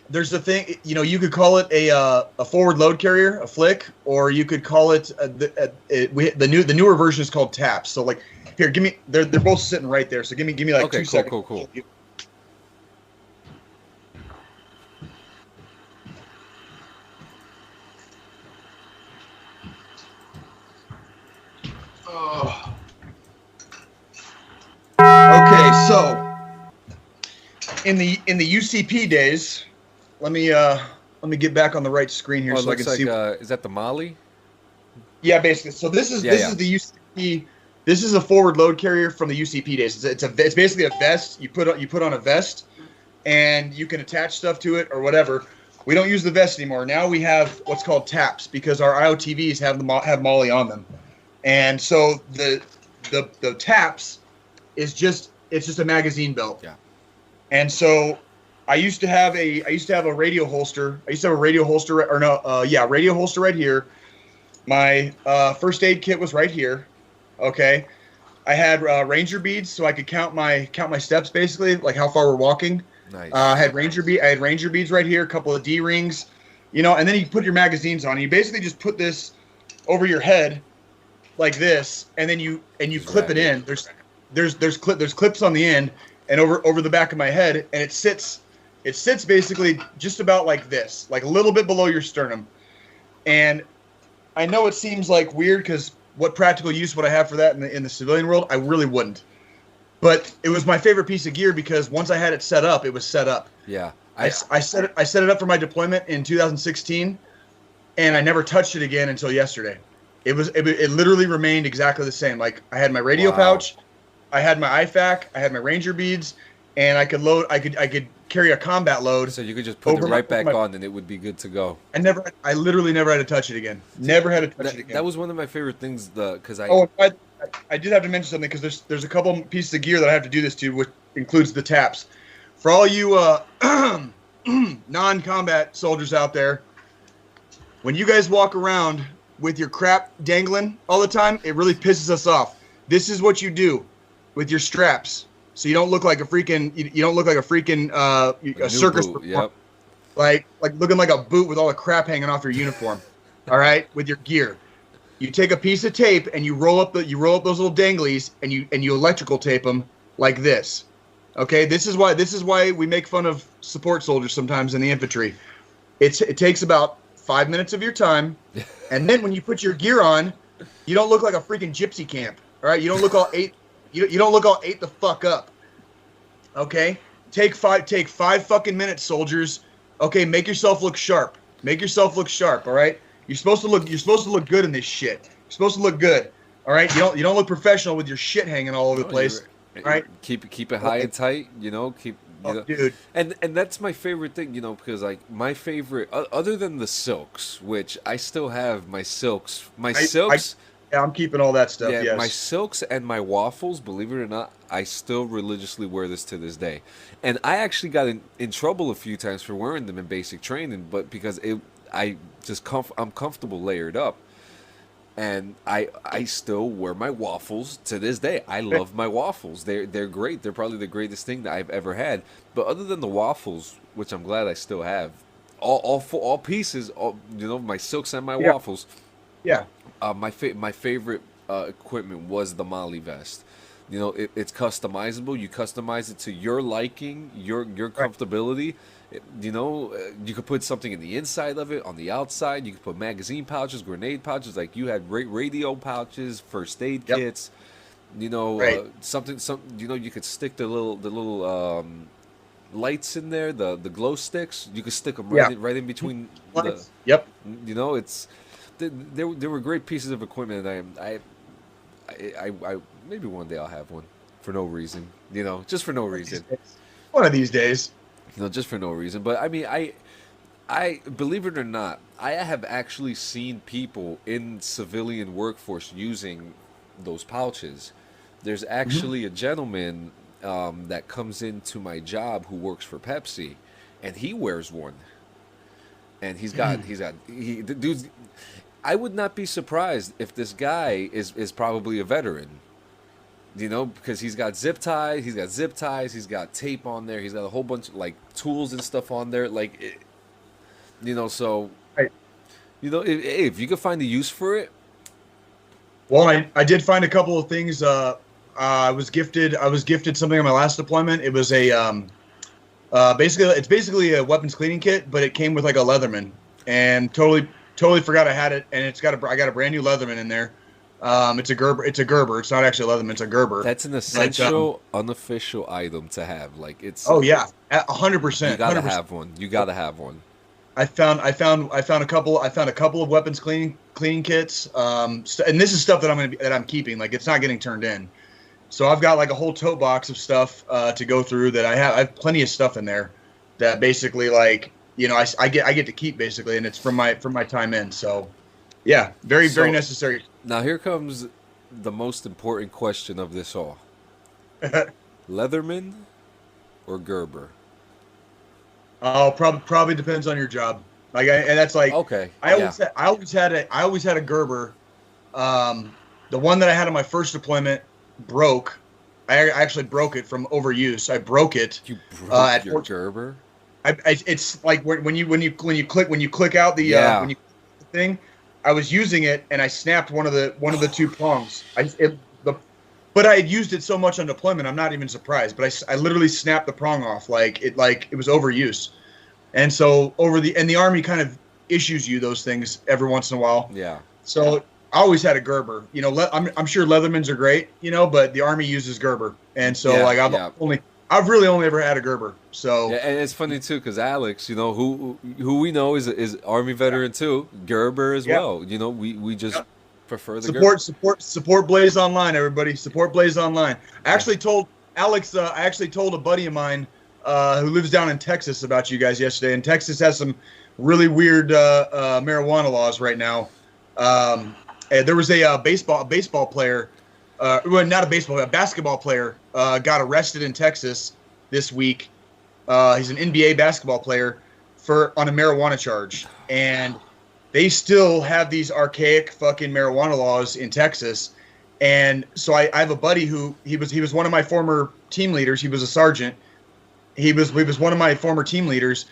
there's the thing, you could call it a forward load carrier, a flick, or you could call it the newer version is called taps. So like, here, give me, they're both sitting right there. So give me like 2 seconds. Cool. Okay, so in the UCP days, let me get back on the right screen here so I can see. Is that the Molly? Yeah, basically. So this is the UCP. This is a forward load carrier from the UCP days. It's basically a vest. You put on a vest, and you can attach stuff to it or whatever. We don't use the vest anymore. Now we have what's called taps, because our IOTVs have Molly on them, and so the taps is just a magazine belt. Yeah. And so I used to have a radio holster. Radio holster right here. My first aid kit was right here. Okay. I had Ranger beads, so I could count my steps, basically, like how far we're walking. Nice. I had Ranger beads right here, a couple of D rings, and then you put your magazines on. And you basically just put this over your head like this, and then you clip it in. There's clips on the end and over the back of my head, and it sits basically just about like this, like a little bit below your sternum. And I know it seems like weird because what practical use would I have for that in the civilian world? I really wouldn't. But it was my favorite piece of gear because once I had it set up, it was set up. Yeah. I set it up for my deployment in 2016, and I never touched it again until yesterday. It literally remained exactly the same. Like I had my radio pouch, I had my IFAC, I had my Ranger beads, and I could carry a combat load. So you could just put it right back on, and it would be good to go. I literally never had to touch it again. Never had to touch it again. That was one of my favorite things, because I. Oh, I did have to mention something because there's a couple pieces of gear that I have to do this to, which includes the taps. For all you non-combat soldiers out there, when you guys walk around with your crap dangling all the time, it really pisses us off. This is what you do with your straps, so you don't look like a freaking a circus boot, performer. Like looking like a boot with all the crap hanging off your uniform. All right, with your gear. You take a piece of tape and you roll up those little danglies and you electrical tape them like this. Okay, this is why we make fun of support soldiers sometimes in the infantry. It takes about 5 minutes of your time, and then when you put your gear on, you don't look like a freaking gypsy camp. All right, you don't look all ate the fuck up. Okay, take five fucking minutes, soldiers. Okay, make yourself look sharp. Make yourself look sharp. All right. You're supposed to look good in this shit. You're supposed to look good. All right? You don't look professional with your shit hanging all over the place. All right? Keep it high and tight, dude. And that's my favorite thing, because like my favorite other than the silks, which I still have my silks. Yeah, I'm keeping all that stuff, yes. My silks and my waffles, believe it or not, I still religiously wear this to this day. And I actually got in trouble a few times for wearing them in basic training, but because I'm comfortable layered up, and I still wear my waffles to this day. I love my waffles. They're great. They're probably the greatest thing that I've ever had. But other than the waffles, which I'm glad I still have, all pieces, my silks and my waffles. Yeah. My favorite equipment was the Molly vest. It's customizable. You customize it to your liking, your comfortability. You could put something in the inside of it, on the outside. You could put magazine pouches, grenade pouches, like you had radio pouches, first aid kits. Something. You could stick the little lights in there, the glow sticks. You could stick them right in between. Yep. There were great pieces of equipment, and I maybe one day I'll have one for no reason. Just for no reason. One of these days. Just for no reason. But I mean, I believe it or not, I have actually seen people in civilian workforce using those pouches. There's actually a gentleman that comes into my job who works for Pepsi, and he wears one. And the dude's. I would not be surprised if this guy is probably a veteran. Because he's got zip ties, he's got tape on there, he's got a whole bunch of tools and stuff on there, so right. If you could find a use for it. Well, I did find a couple of things. I was gifted something on my last deployment. It was a basically a weapons cleaning kit, but it came with like a Leatherman, and totally forgot I had it, and I got a brand new Leatherman in there. It's a Gerber. It's not actually a Leatherman. It's a Gerber. That's an essential, unofficial item to have. It's. Oh yeah, 100%. You gotta have one. You gotta have one. I found a couple of weapons cleaning kits. And this is stuff that I'm keeping. It's not getting turned in. So I've got a whole tote box of stuff to go through that I have plenty of stuff in there that basically I get to keep basically, and it's from my time in. So yeah, very necessary. Now here comes the most important question of this all: Leatherman or Gerber? Oh, probably depends on your job. And that's okay. I always had a Gerber. The one that I had on my first deployment broke. I actually broke it from overuse. I broke it. You broke your Gerber? it's like when you click out the Yeah. when you click the thing. I was using it and I snapped one of the two prongs. But I had used it so much on deployment, I'm not even surprised. But I literally snapped the prong off like it was overuse. And so the Army kind of issues you those things every once in a while. Yeah. So I always had a Gerber. I'm sure Leathermans are great, but the Army uses Gerber, and so Yeah, like yeah. I've really only ever had a Gerber. So Yeah, and it's funny too because Alex, who we know is Army veteran too, Gerber as Yeah. well. We just Yeah. prefer the Gerber. support Blaze Online, everybody. Support Blaze Online. I actually told Alex. I actually told a buddy of mine who lives down in Texas about you guys yesterday. And Texas has some really weird marijuana laws right now. And there was a baseball player, well, not a basketball player, got arrested in Texas this week. He's an NBA basketball player on a marijuana charge, and they still have these archaic fucking marijuana laws in Texas. And so I have a buddy who he was one of my former team leaders. He was a sergeant. He was one of my former team leaders.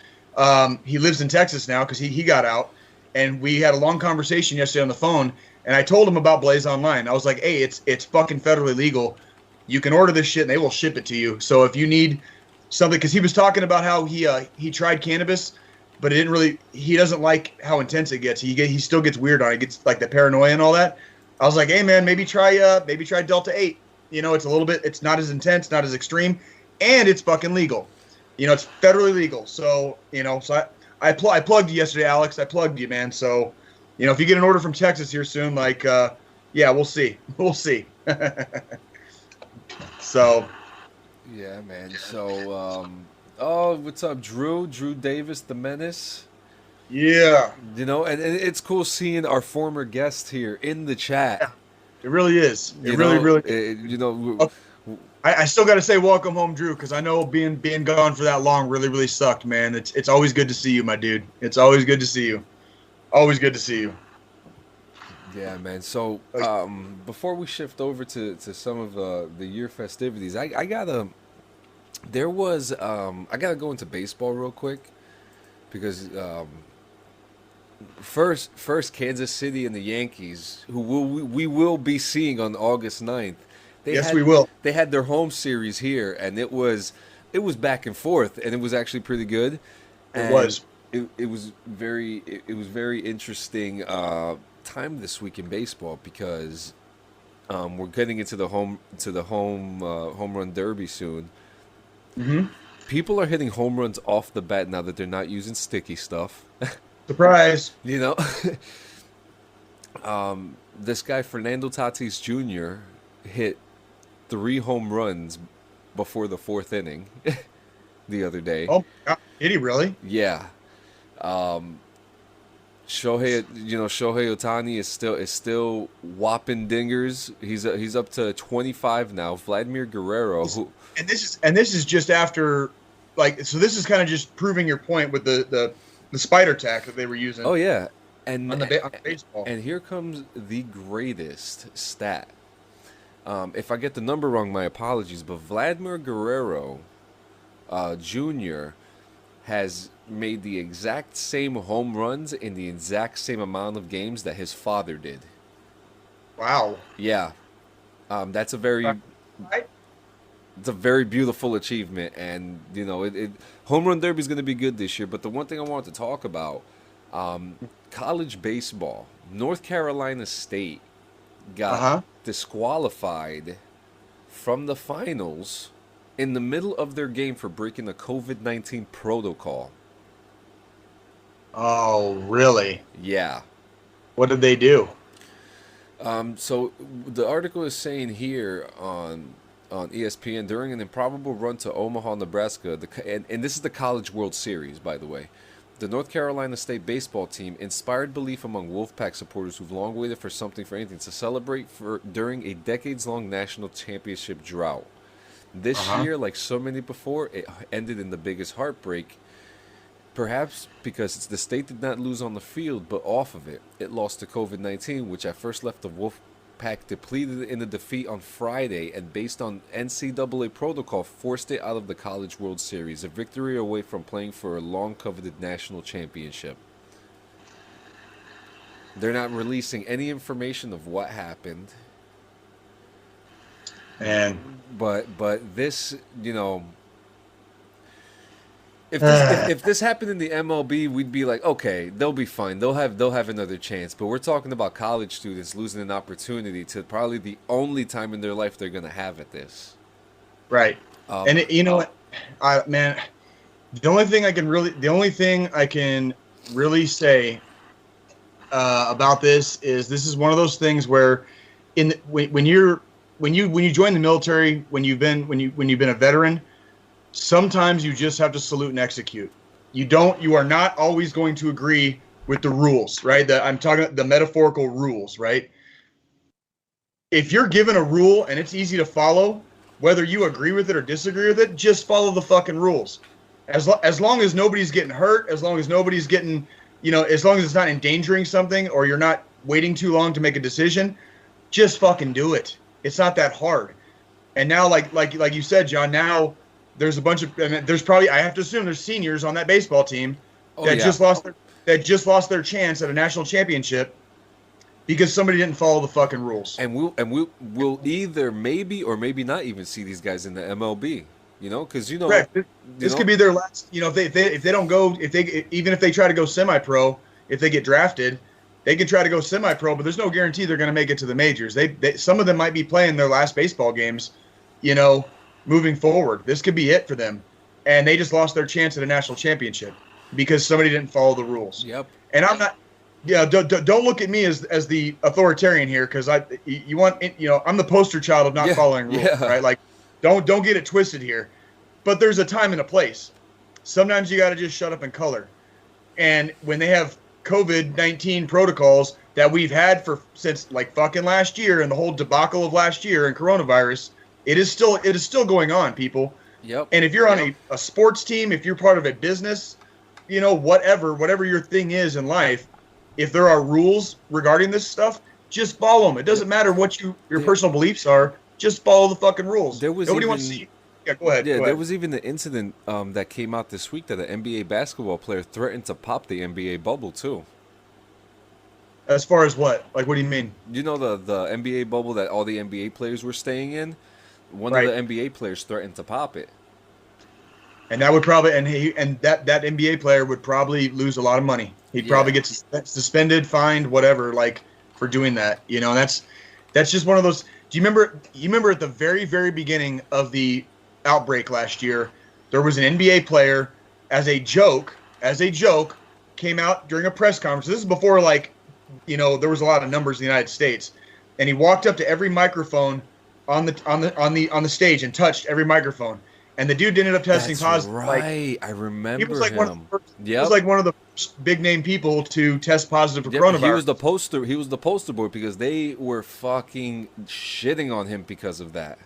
He lives in Texas now because he got out, and we had a long conversation yesterday on the phone. And I told him about Blaze Online. I was like, hey, it's fucking federally legal. You can order this shit and they will ship it to you. So if you need something, because he was talking about how he tried cannabis, but he doesn't like how intense it gets. He still gets weird on it. He gets like the paranoia and all that. I was like, hey man, maybe try Delta 8. It's not as intense, not as extreme, and it's fucking legal. It's federally legal. So, I plugged you yesterday, Alex. I plugged you, man. So, if you get an order from Texas here soon, yeah, we'll see. We'll see. So. Yeah, man. So, oh, what's up, Drew? Drew Davis, the Menace. Yeah. And it's cool seeing our former guest here in the chat. Yeah, it really is. I still got to say welcome home, Drew, because I know being gone for that long really, really sucked, man. It's always good to see you, my dude. It's always good to see you. Always good to see you. Yeah, man. So before we shift over to some of the year festivities, I gotta go into baseball real quick because first Kansas City and the Yankees, who we will be seeing on August 9th. We will. They had their home series here, and it was back and forth, and it was actually pretty good. It was. It was very interesting time this week in baseball because we're getting into the home run derby soon. Mm-hmm. People are hitting home runs off the bat now that they're not using sticky stuff. Surprise! This guy Fernando Tatis Jr. hit 3 home runs before the 4th inning the other day. Oh, God. Did he really? Yeah. Shohei Ohtani is still whopping dingers. He's up to 25 now. Vladimir Guerrero, and this is just after, so this is kind of just proving your point with the spider tack that they were using. Oh yeah, and on the baseball. And here comes the greatest stat. If I get the number wrong, my apologies. But Vladimir Guerrero, Jr. has made the exact same home runs in the exact same amount of games that his father did. Wow. Yeah. That's a very beautiful achievement, and home run derby is going to be good this year. But the one thing I wanted to talk about, college baseball, North Carolina State got disqualified from the finals in the middle of their game for breaking the COVID-19 protocol. Oh, really? Yeah. What did they do? So the article is saying here on ESPN, during an improbable run to Omaha, Nebraska, and this is the College World Series, by the way, the North Carolina State baseball team inspired belief among Wolfpack supporters who've long waited for something for anything to celebrate during a decades-long national championship drought. This year, like so many before, it ended in the biggest heartbreak. Perhaps because the state did not lose on the field, but off of it. It lost to COVID-19, which at first left the backpack depleted in the defeat on Friday, and based on NCAA protocol, forced it out of the College World Series, a victory away from playing for a long-coveted national championship. They're not releasing any information of what happened. And But this, if this happened in the MLB, we'd be like, okay, they'll be fine. They'll have another chance. But we're talking about college students losing an opportunity to probably the only time in their life they're gonna have at this. right. And you know what, man, the only thing I can really say about this is one of those things where when you join the military, when you've been a veteran, sometimes you just have to salute and execute. You are not always going to agree with the rules, right? I'm talking the metaphorical rules, right? If you're given a rule and it's easy to follow, whether you agree with it or disagree with it, just follow the fucking rules. As long as nobody's getting hurt, as long as nobody's getting, as long as it's not endangering something or you're not waiting too long to make a decision, just fucking do it. It's not that hard. And now, like you said, John, now there's a bunch of, and there's probably, I have to assume there's seniors on that baseball team just lost their chance at a national championship because somebody didn't follow the fucking rules. And we'll either maybe or maybe not even see these guys in the MLB. Because right. This could be their last. If they don't go, even if they try to go semi-pro, if they get drafted, they can try to go semi-pro, but there's no guarantee they're going to make it to the majors. They some of them might be playing their last baseball games, moving forward. This could be it for them, and they just lost their chance at a national championship because somebody didn't follow the rules. Yep. And I'm not. Yeah, don't look at me as the authoritarian here because I'm the poster child of not following rules, right? Like, don't get it twisted here. But there's a time and a place. Sometimes you got to just shut up and color. And when they have COVID-19 protocols that we've had since like fucking last year and the whole debacle of last year and coronavirus, it is still going on, people. Yep. And if you're on a sports team, if you're part of a business, whatever your thing is in life, if there are rules regarding this stuff, just follow them. It doesn't matter what your personal beliefs are. Just follow the fucking rules. Nobody wants to see. Yeah, go ahead. Yeah, there was even the incident that came out this week that an NBA basketball player threatened to pop the NBA bubble too. As far as what? Like, what do you mean? The NBA bubble that all the NBA players were staying in? One of the NBA players threatened to pop it. And that would probably that NBA player would probably lose a lot of money. He'd probably get suspended, fined, whatever, like for doing that. That's just one of those. Do you remember at the very, very beginning of the outbreak last year, there was an NBA player as a joke came out during a press conference. This is before there was a lot of numbers in the United States, and he walked up to every microphone on the stage and touched every microphone. And the dude ended up testing positive. Right, I remember he was like him. He was like one of the first big name people to test positive for coronavirus. He was the poster boy because they were fucking shitting on him because of that.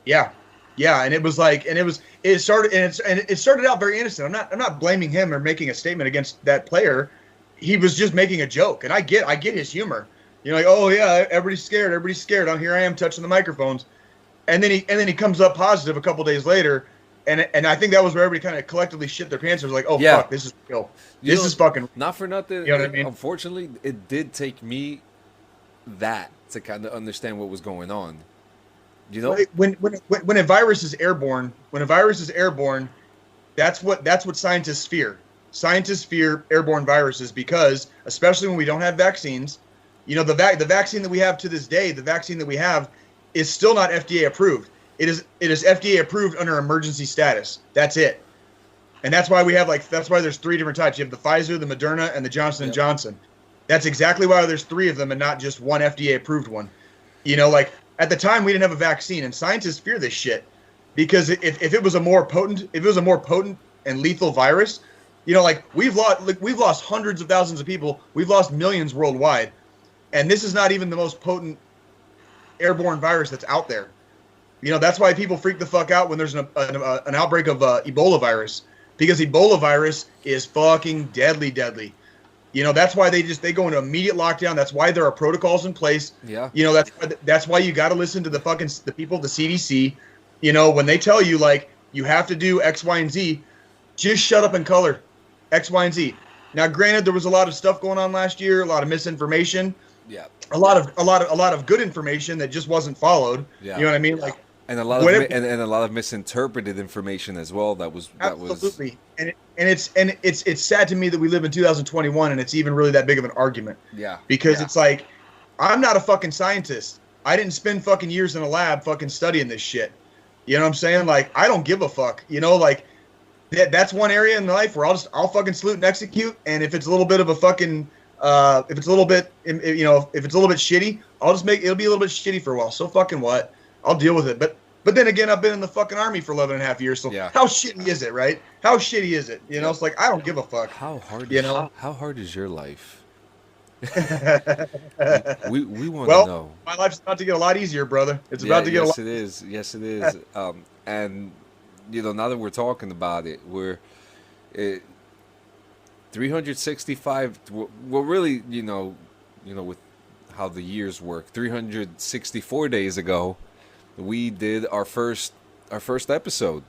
Yeah, and it started out very innocent. I'm not blaming him or making a statement against that player. He was just making a joke, and I get his humor. Like, oh yeah, everybody's scared. Here I am touching the microphones. And then he comes up positive a couple days later, and I think that was where everybody kind of collectively shit their pants. It was like, oh fuck, this is real. This is fucking. Not for nothing. You know what I mean? Unfortunately, it did take me that to kind of understand what was going on. When a virus is airborne, that's what scientists fear. Scientists fear airborne viruses because, especially when we don't have vaccines, the vaccine that we have to this day, is still not FDA approved. It is FDA approved under emergency status. That's it. And that's why that's why there's 3 different types. You have the Pfizer, the Moderna, and the Johnson & Johnson. That's exactly why there's 3 of them and not just one FDA approved one. At the time we didn't have a vaccine, and scientists fear this shit because if it was a more potent and lethal virus, we've lost hundreds of thousands of people, we've lost millions worldwide, and this is not even the most potent airborne virus that's out there. That's why people freak the fuck out when there's an outbreak of Ebola virus, because Ebola virus is fucking deadly. You know, that's why they go into immediate lockdown. That's why there are protocols in place. Yeah. You know, that's why you got to listen to the people, the CDC. You know, when they tell you like you have to do X, Y, and Z, just shut up and color X, Y, and Z. Now, granted, there was a lot of stuff going on last year, a lot of misinformation. Yeah. A lot of good information that just wasn't followed. Yeah. You know what I mean? Like, and a lot of and a lot of misinterpreted information as well. That was absolutely. And it's sad to me that we live in 2021 and it's even really that big of an argument. Yeah. Because it's like, I'm not a fucking scientist. I didn't spend fucking years in a lab fucking studying this shit. You know what I'm saying? Like, I don't give a fuck. You know, like that's one area in life where I'll fucking salute and execute. And if it's a little bit of a fucking if it's a little bit, you know, if it's a little bit shitty, it'll be a little bit shitty for a while. So fucking what? I'll deal with it. But then again, I've been in the fucking army for 11 and a half years. So how shitty is it, right? How shitty is it? You know, it's like, I don't give a fuck. How hard, how hard is your life? we want to know. My life's about to get a lot easier, brother. It's about to get a lot. Yes, it is. And, you know, now that we're talking about it, 365, well, really, you know, with how the years work, 364 days ago, we did our first episode.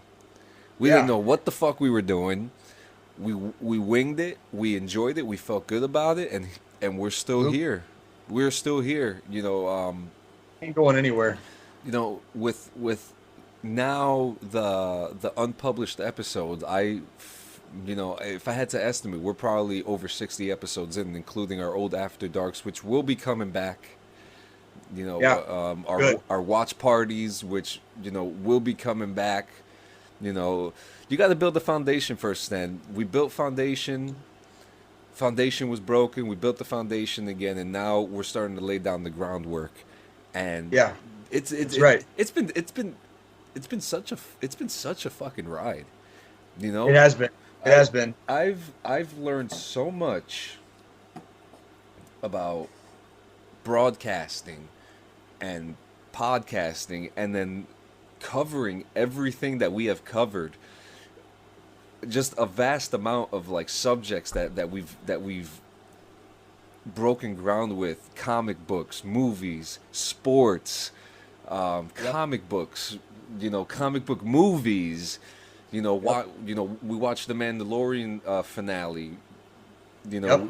We didn't know what the fuck we were doing. We winged it. We enjoyed it. We felt good about it, and we're still here. We're still here. You know, ain't going anywhere. You know, with now the unpublished episodes, you know, if I had to estimate, we're probably over 60 episodes in, including our old After Darks, which will be coming back. You know, our watch parties, which, you know, will be coming back. You know, you got to build the foundation first. Then we built foundation. Foundation was broken. We built the foundation again, and now we're starting to lay down the groundwork. And it's right. It's been such a fucking ride. You know, it has been. It has been. I've learned so much about broadcasting and podcasting, and then covering everything that we have covered. Just a vast amount of like subjects that we've broken ground with: comic books, movies, sports, comic books, you know, comic book movies. You know, we watched the Mandalorian finale. You know,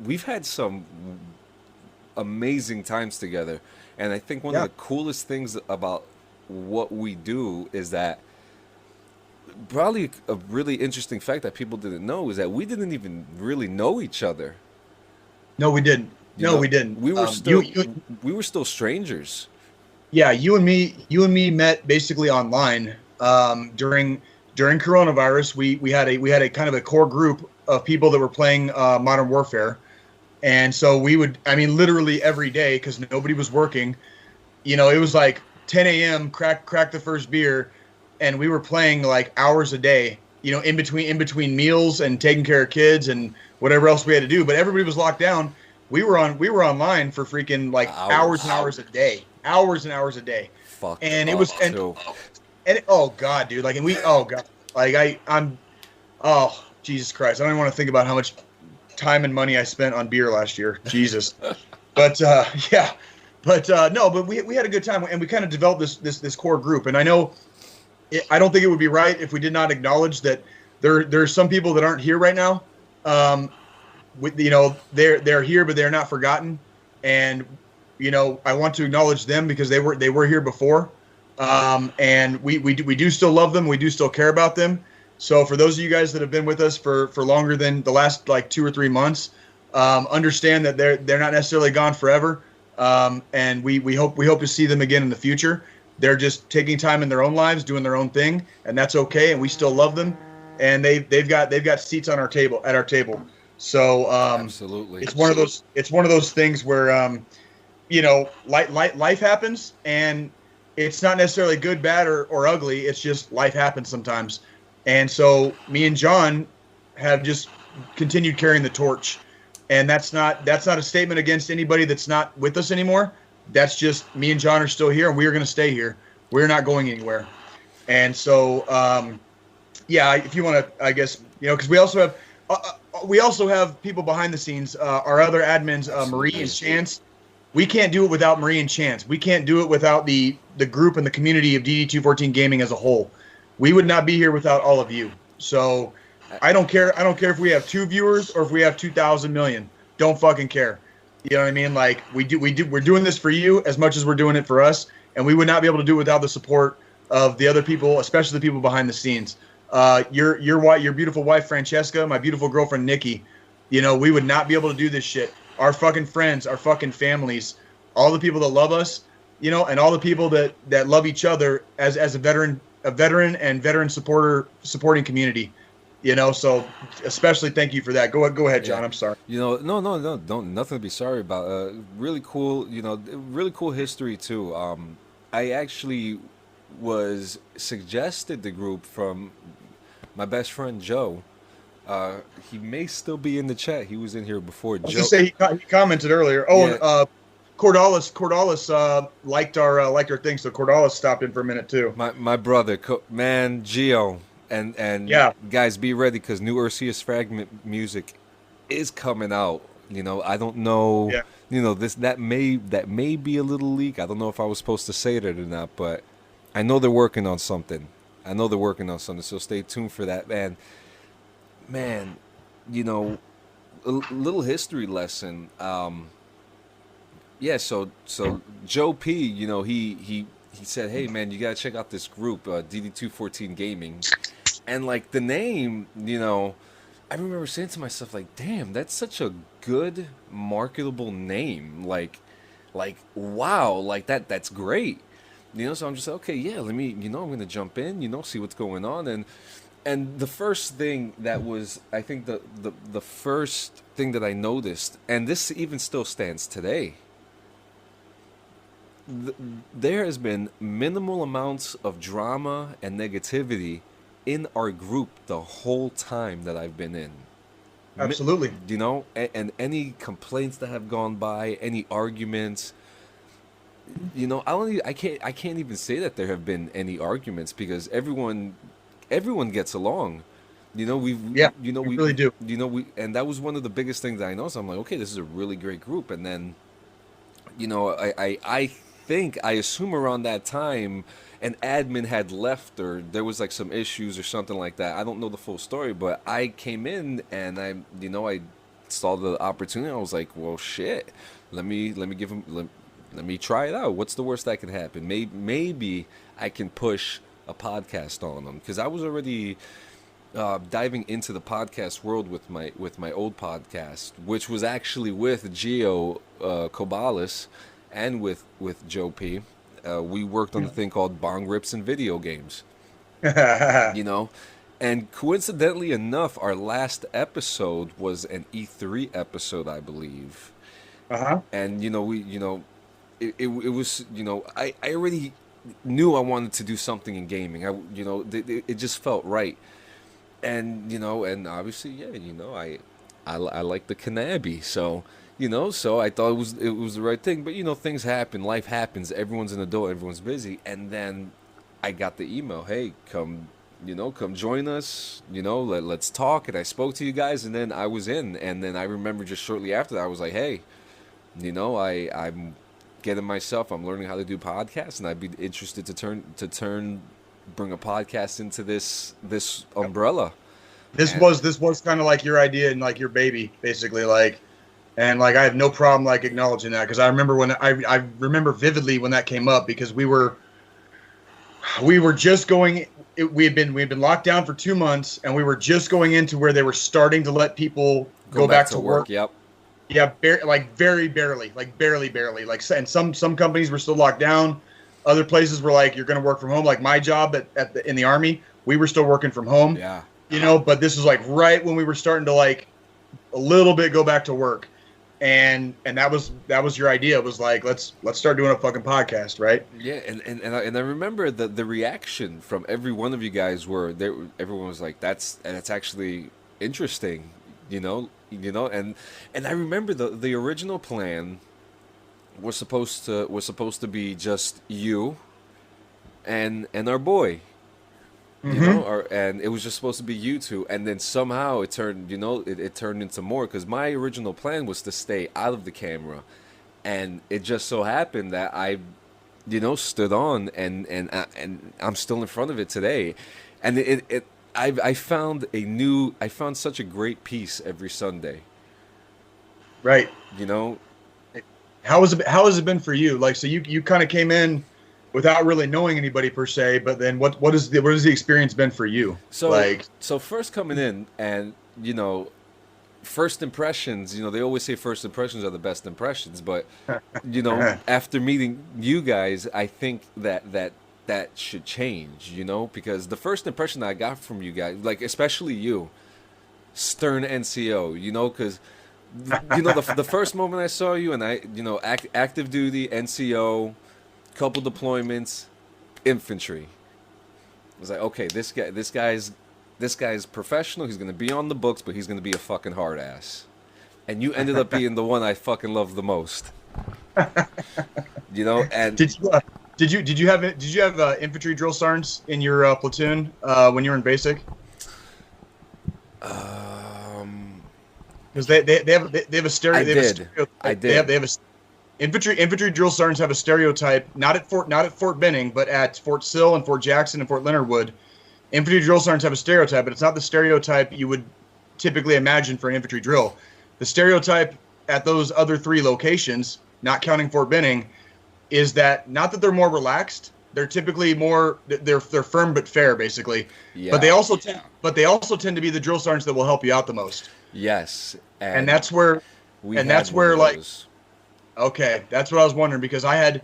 we've had some amazing times together, and I think one of the coolest things about what we do is that probably a really interesting fact that people didn't know is that we didn't even really know each other. No, we didn't. We didn't. We were still strangers. Yeah, you and me met basically online during coronavirus. We had a kind of a core group of people that were playing Modern Warfare, and so we would, I mean, literally every day, because nobody was working. You know, it was like 10 a.m. crack the first beer, and we were playing like hours a day. You know, in between meals and taking care of kids and whatever else we had to do. But everybody was locked down. We were online for freaking like hours and hours a day. Hours and hours a day. Fuck. And it was oh god, dude, like, and we, oh god, like I'm oh Jesus Christ, I don't even want to think about how much time and money I spent on beer last year. Jesus. But no, but we had a good time, and we kind of developed this core group. And I know I don't think it would be right if we did not acknowledge that there's some people that aren't here right now. You know, they're here, but they're not forgotten. And you know, I want to acknowledge them because they were here before, and we do still love them. We do still care about them. So for those of you guys that have been with us for longer than the last like 2 or 3 months, understand that they're not necessarily gone forever, and we hope to see them again in the future. They're just taking time in their own lives, doing their own thing, and that's okay. And we still love them, and they've got seats on our table at our table. So absolutely, it's one of those things where you know, life happens, and it's not necessarily good, bad, or ugly. It's just life happens sometimes. And so me and John have just continued carrying the torch. And that's not a statement against anybody that's not with us anymore. That's just me and John are still here, and we are going to stay here. We're not going anywhere. And so, yeah, if you want to, I guess, because we also have people behind the scenes. Our other admins, Marie Absolutely. and Chance. We can't do it without Marie and Chance. We can't do it without the group and the community of DD214 Gaming as a whole. We would not be here without all of you. So I don't care. I don't care if we have 2 viewers or if we have 2,000 million. Don't fucking care. You know what I mean? Like we do. We're doing this for you as much as we're doing it for us, and we would not be able to do it without the support of the other people, especially the people behind the scenes. Your beautiful wife Francesca, my beautiful girlfriend Nikki. We would not be able to do this shit. Our fucking friends, our fucking families, all the people that love us, and all the people that love each other as a veteran and veteran supporting community. So especially thank you for that. Go ahead, John. Yeah. I'm sorry. No, don't nothing to be sorry about. Really cool, really cool history too. I actually was suggested the group from my best friend Joe. He may still be in the chat. He was in here before. I was Joe, just say he commented earlier. Oh, Yeah. and Cordalis liked our thing, so Cordalis stopped in for a minute too. my brother, man, Gio, and Yeah. guys, be ready because new Ursius Fragment music is coming out. I don't know. Yeah. That may be a little leak. I don't know if I was supposed to say that or not, but I know they're working on something. So stay tuned for that, man. Man, a little history lesson. Yeah, so Joe P, he said, "Hey man, you gotta check out this group, DD214 Gaming," and like the name, I remember saying to myself, like, "Damn, that's such a good marketable name. Like wow, like that's great." So I'm just like, okay, yeah, let me, I'm gonna jump in, see what's going on, and the first thing that was, I think the first thing that I noticed, and this even still stands today, there has been minimal amounts of drama and negativity in our group the whole time that I've been in. Absolutely. And any complaints that have gone by, any arguments, I can't even say that there have been any arguments because everyone gets along. We really do. And that was one of the biggest things that I noticed. I'm like, okay, this is a really great group. And then, I assume around that time an admin had left or there was like some issues or something like that. I don't know the full story, but I came in and I saw the opportunity. I was like, well, shit, let me try it out. What's the worst that can happen? Maybe I can push a podcast on them because I was already diving into the podcast world with my old podcast, which was actually with Gio Kobalis and with Joe P. We worked on a thing called Bong Rips and Video Games. And coincidentally enough, our last episode was an E3 episode, I believe. And it was I already knew I wanted to do something in gaming. It just felt right. And and obviously, yeah, I like the cannabis, so so I thought it was the right thing. But things happen, life happens. Everyone's an adult, everyone's busy, and then I got the email, hey, come join us, let's talk. And I spoke to you guys, and then I was in. And then I remember just shortly after that, I was like, hey, I'm getting I'm learning how to do podcasts, and I'd be interested to bring a podcast into this umbrella. This was kind of like your idea and like your baby, basically, and I have no problem acknowledging that because I remember I remember vividly when that came up because we were just going. We had been locked down for 2 months, and we were just going into where they were starting to let people go back to work. Yep. Yeah, very barely, barely. And some companies were still locked down. Other places were like, you're going to work from home. Like my job in the Army, we were still working from home. Yeah. But this was right when we were starting to a little bit go back to work. And that was your idea. It was like, let's start doing a fucking podcast, right? Yeah, and I remember the reaction from every one of you guys everyone was like, that's actually interesting, and I remember the original plan was supposed to be just you and our boy. you know, and it was just supposed to be you two, and then somehow it turned, it turned into more because my original plan was to stay out of the camera, and it just so happened that I, stood on, and I'm still in front of it today, and I found such a great piece every Sunday, Right. you know. How has it been for you? Like, so you kind of came in without really knowing anybody per se, but then what has the experience been for you? So first coming in, and first impressions, they always say first impressions are the best impressions, but after meeting you guys, I think that should change, because the first impression that I got from you guys, like especially you, stern NCO, because the first moment I saw you, and I, active duty, NCO, couple deployments, infantry. I was like, okay, this guy's professional. He's gonna be on the books, but he's gonna be a fucking hard ass. And you ended up being the one I fucking loved the most. And did you have infantry drill sergeants in your platoon when you were in basic? Because they have a stereotype. I did. They have a infantry drill sergeants have a stereotype, not at Fort Benning, but at Fort Sill and Fort Jackson and Fort Leonard Wood. Infantry drill sergeants have a stereotype, but it's not the stereotype you would typically imagine for an infantry drill. The stereotype at those other 3 locations, not counting Fort Benning, is that not that they're more relaxed, they're typically they're firm but fair, basically. Yeah. But they also tend to be the drill sergeants that will help you out the most. Yes. And that's where okay, that's what I was wondering, because I had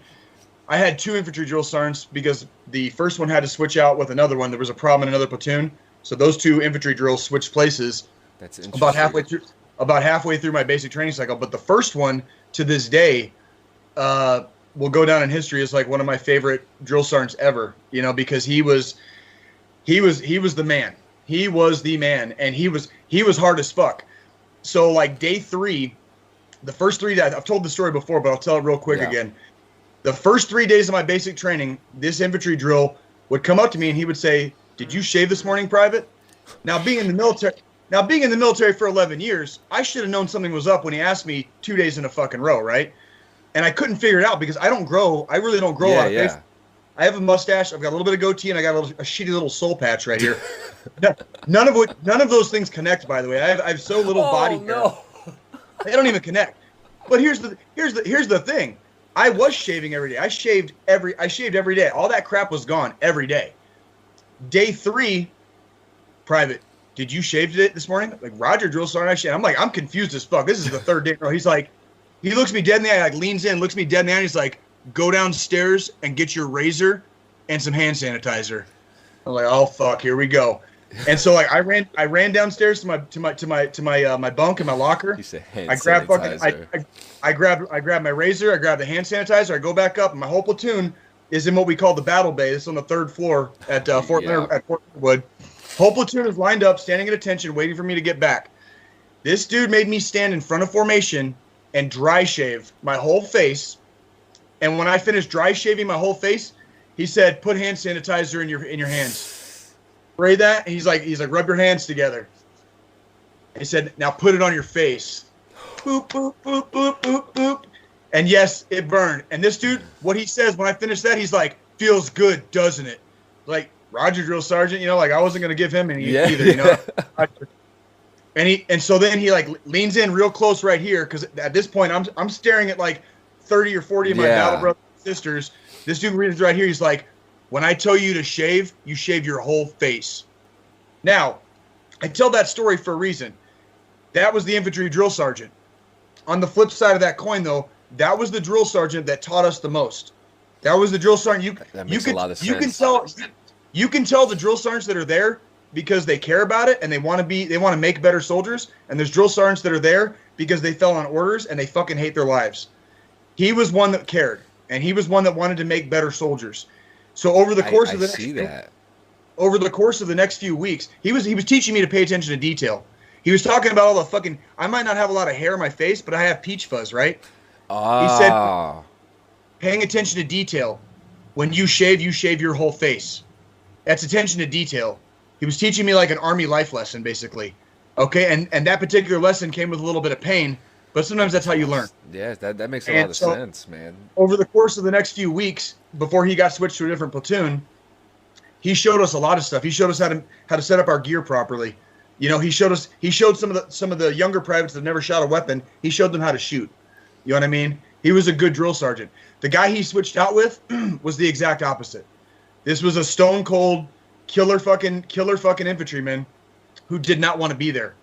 2 infantry drill sergeants, because the first one had to switch out with another one. There was a problem in another platoon, so those 2 infantry drills switched places. That's interesting. About halfway through my basic training cycle. But the first one, to this day, will go down in history as like one of my favorite drill sergeants ever. Because he was the man. He was the man, and he was hard as fuck. So like day 3, the first 3 days, I've told the story before, but I'll tell it real quick again. The first 3 days of my basic training, this infantry drill would come up to me and he would say, "Did you shave this morning, Private?" Now being in the military for 11 years, I should have known something was up when he asked me 2 days in a fucking row, right? And I couldn't figure it out because I really don't grow a lot of face. I have a mustache, I've got a little bit of goatee, and I got a shitty little soul patch right here. None of those things connect, by the way. I have so little body hair. No. They don't even connect. But here's the thing. I was shaving every day. I shaved every day. All that crap was gone every day. Day 3, Private, did you shave it this morning? Like, Roger, drill sergeant, I shaved. I'm like, I'm confused as fuck. This is the 3rd day in a row. He's like, he looks me dead in the eye, like leans in, looks me dead in the eye, and he's like, "Go downstairs and get your razor and some hand sanitizer." I'm like, "Oh fuck, here we go." And so like I ran downstairs to my bunk in my locker. You said hand sanitizer. I grabbed my razor, I grabbed the hand sanitizer, I go back up, and my whole platoon is in what we call the battle bay. This is on the 3rd floor at Fort Wood. Whole platoon is lined up, standing at attention, waiting for me to get back. This dude made me stand in front of formation and dry shave my whole face. And when I finished dry shaving my whole face, he said, "Put hand sanitizer in your hands." Spray that. And he's like, "Rub your hands together." He said, "Now put it on your face." Boop, boop, boop, boop, boop, boop. And yes, it burned. And this dude, what he says when I finish that, he's like, "Feels good, doesn't it?" Like, Roger, drill sergeant, like I wasn't gonna give him any either, And so then he like leans in real close right here, because at this point I'm staring at like 30 or 40 of my battle brothers and sisters. This dude reads right here. He's like, "When I tell you to shave, you shave your whole face." Now, I tell that story for a reason. That was the infantry drill sergeant. On the flip side of that coin, though, that was the drill sergeant that taught us the most. That was the drill sergeant. That makes a lot of sense. You can tell the drill sergeants that are there because they care about it and they want to make better soldiers. And there's drill sergeants that are there because they fell on orders and they fucking hate their lives. He was one that cared, and he was one that wanted to make better soldiers. So over the course of the next few weeks, he was teaching me to pay attention to detail. He was talking about all the fucking. I might not have a lot of hair on my face, but I have peach fuzz, right? He said, paying attention to detail. When you shave your whole face. That's attention to detail. He was teaching me like an army life lesson, basically. Okay, and that particular lesson came with a little bit of pain, but sometimes that's how you learn. Yeah, that makes a lot And of so, sense, man. over the course of the next few weeks, before he got switched to a different platoon, he showed us a lot of stuff. He showed us how to set up our gear properly. You know, he showed some of the younger privates that never shot a weapon. He showed them how to shoot. You know what I mean? He was a good drill sergeant. The guy he switched out with was the exact opposite. This was a stone cold killer fucking infantryman who did not want to be there.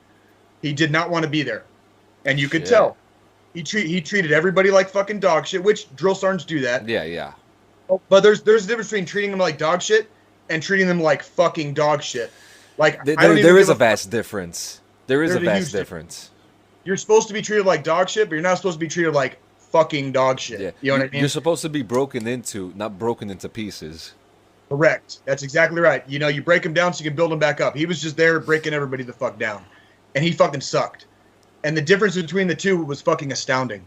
He did not want to be there, and you could tell. He treated everybody like fucking dog shit, which drill sergeants do that. Yeah, yeah. But there's a difference between treating them like dog shit and treating them like fucking dog shit. Like There is a vast difference. There is a There's a vast huge difference. You're supposed to be treated like dog shit, but you're not supposed to be treated like fucking dog shit. Yeah. You know what I mean? You're supposed to be broken into, not broken into pieces. Correct. That's exactly right. You know, you break them down so you can build them back up. He was just there breaking everybody the fuck down. And he fucking sucked. And the difference between the two was fucking astounding.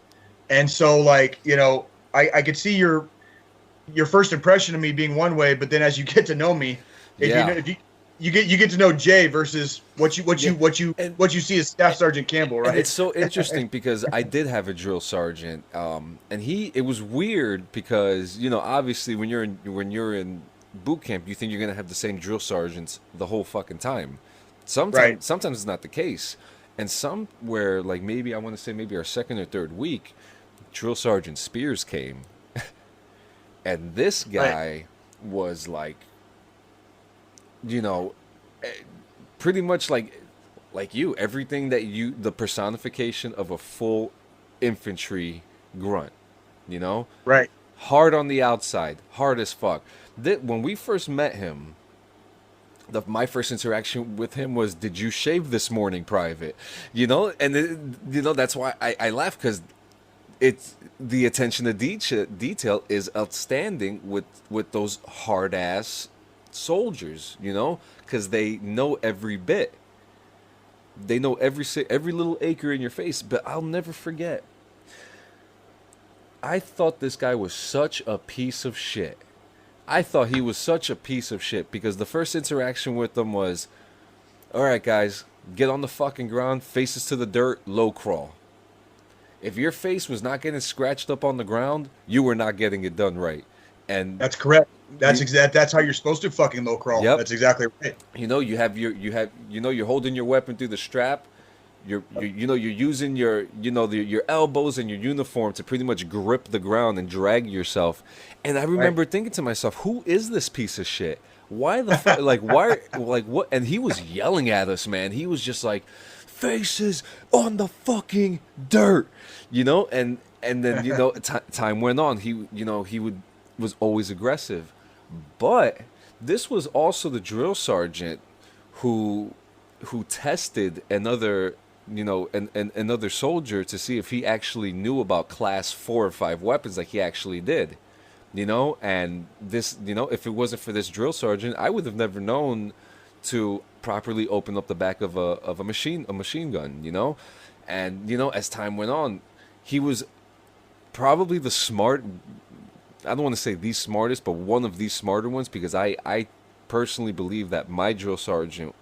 And so, like, you know, I could see your first impression of me being one way, but then as you get to know me, if you get to know Jay versus what you see as Staff Sergeant Campbell, right? And it's so interesting because I did have a drill sergeant, and it was weird because, you know, obviously when you're in boot camp, you think you're gonna have the same drill sergeants the whole fucking time. Sometimes it's not the case, and somewhere like maybe I want to say maybe our second or third week, Drill Sergeant Spears came, and this guy was like, you know, pretty much like you, everything that the personification of a full infantry grunt, you know, Right. hard on the outside, hard as fuck. When we first met him, my first interaction with him was, "Did you shave this morning, Private?" You know, and you know that's why I laugh, because it's the attention to detail is outstanding with those hard ass soldiers, you know, because they know every bit. They know every little acre in your face. But I'll never forget, I thought this guy was such a piece of shit. I thought he was such a piece of shit because the first interaction with them was, "All right, guys, get on the fucking ground, faces to the dirt, low crawl." If your face was not getting scratched up on the ground, you were not getting it done right. And That's correct. That's how you're supposed to fucking low crawl. Yep. That's exactly right. you know, you're holding your weapon through the strap. You're using your elbows and your uniform to pretty much grip the ground and drag yourself. And I remember thinking to myself, who is this piece of shit? Why the fuck? Like, why? Like, what? And he was yelling at us, man. He was just like, "Faces on the fucking dirt," you know. And then time went on. He was always aggressive, but this was also the drill sergeant who tested another another soldier to see if he actually knew about class 4 or 5 weapons like he actually did, you know. And this, you know, if it wasn't for this drill sergeant, I would have never known to properly open up the back of a machine gun, you know. And you know, as time went on, he was probably I don't want to say the smartest, but one of the smarter ones, because I personally believe that my drill sergeant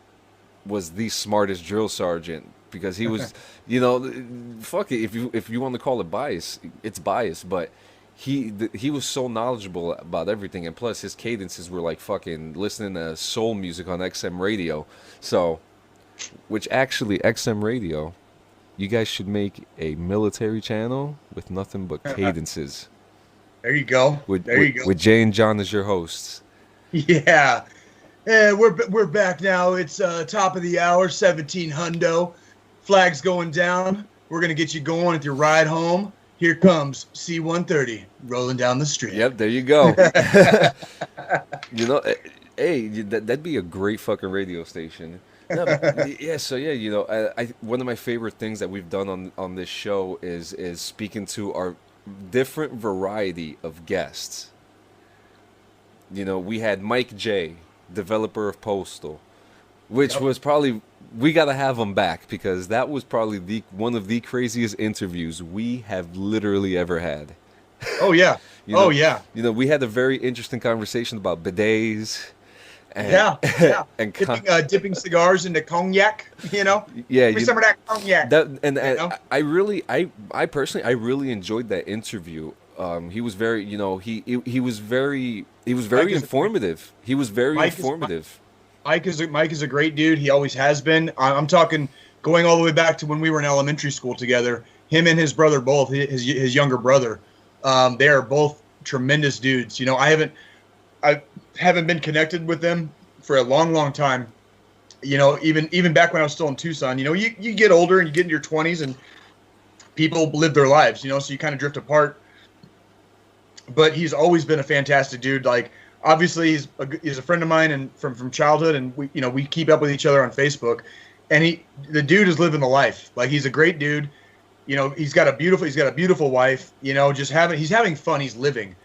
was the smartest drill sergeant, because he was, you know, fuck it, if you want to call it bias, it's bias, but he was so knowledgeable about everything, and plus his cadences were like fucking listening to soul music on XM radio. So, which actually XM radio, you guys should make a military channel with nothing but cadences. There you go. With Jay and John as your hosts. Yeah. We're back now. It's top of the hour, 17 hundo. Flags going down. We're going to get you going with your ride home. Here comes C-130 rolling down the street. Yep, there you go. You know, hey, that'd be a great fucking radio station. No, yeah, so yeah, you know, I one of my favorite things that we've done on this show is speaking to our different variety of guests. You know, we had Mike J, developer of Postal, which was probably, we got to have him back, because that was probably one of the craziest interviews we have literally ever had. Oh yeah. You know, oh yeah. You know, we had a very interesting conversation about bidets And, Yeah. and Dipping cigars into cognac, yeah, Give me some of that cognac. I personally, I really enjoyed that interview. He was very, he was very, informative. He was very Mike is- informative. Mike is a great dude. He always has been. I'm talking going all the way back to when we were in elementary school together. Him and his brother both, his younger brother, they are both tremendous dudes. I haven't been connected with them for a long time. Even back when I was still in Tucson. You get older and you get into your 20s and people live their lives. So you kind of drift apart. But he's always been a fantastic dude. Like, obviously, he's a friend of mine and from childhood, and we keep up with each other on Facebook. And the dude is living the life. Like, he's a great dude. He's got a beautiful wife. He's having fun. He's living.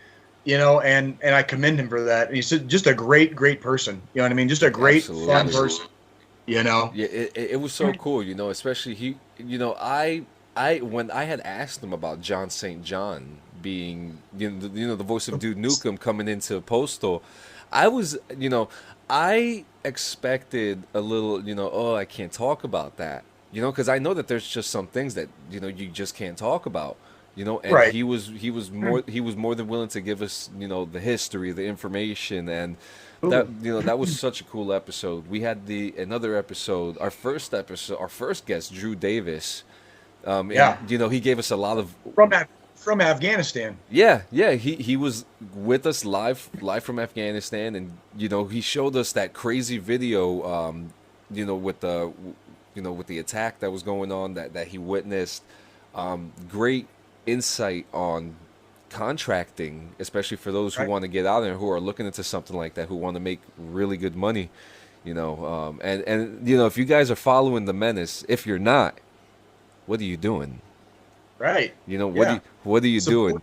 And I commend him for that. And he's just a great person. You know what I mean? Just a great fun person. Yeah, it was so cool. Especially I when I had asked him about John St. John being the voice of Dude Nukem coming into Postal, I expected a little oh, I can't talk about that, because I know that there's just some things that you just can't talk about, and right. he was more than willing to give us the history, the information, and that was such a cool episode. We had another episode, our first guest, Drew Davis. And, he gave us a lot of from Afghanistan. Yeah, he was with us live from Afghanistan, and he showed us that crazy video, with the attack that was going on that he witnessed. Great insight on contracting, especially for those who want to get out there, who are looking into something like that, who want to make really good money. And if you guys are following the Menace, if you're not, what are you doing? Right. What are you doing?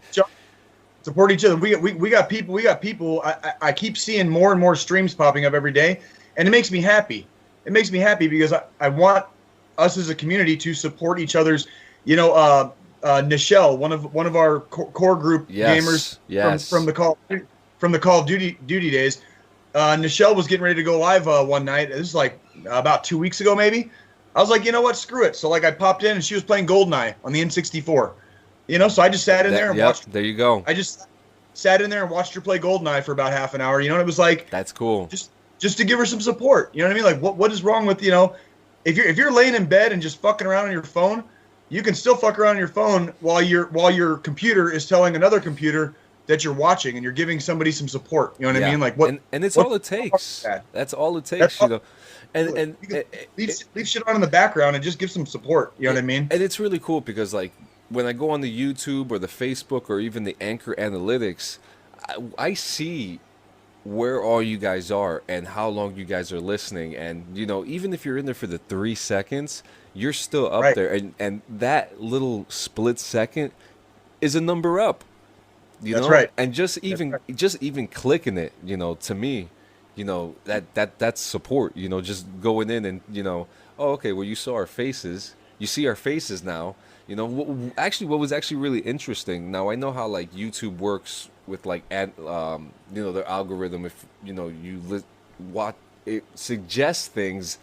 Support each other. We got people. I keep seeing more and more streams popping up every day, and it makes me happy. It makes me happy because I want us as a community to support each other's. Nichelle, one of our core group gamers from the Call of Duty days. Nichelle was getting ready to go live one night. This is like about 2 weeks ago, maybe. I was like, you know what, screw it. So I popped in and she was playing GoldenEye on the N64. So I just sat in there and watched. There you go. I just sat in there and watched her play GoldenEye for about half an hour. And it was like, that's cool. Just to give her some support. You know what I mean? Like, what is wrong with if you're laying in bed and just fucking around on your phone, you can still fuck around on your phone while your computer is telling another computer that you're watching and you're giving somebody some support. You know what I mean? Like what? And it's all it takes. That's all it takes. And leave shit on in the background and just give some support. You know what I mean? And it's really cool because when I go on the YouTube or the Facebook or even the Anchor Analytics, I see where all you guys are and how long you guys are listening. And even if you're in there for the 3 seconds, you're still up there. And that little split second is a number up. That's right. And just even clicking it, to me, that's support, just going in and, oh, okay, well, you saw our faces. You see our faces now. What was actually really interesting. Now, I know how, YouTube works with, their algorithm. If, it suggests things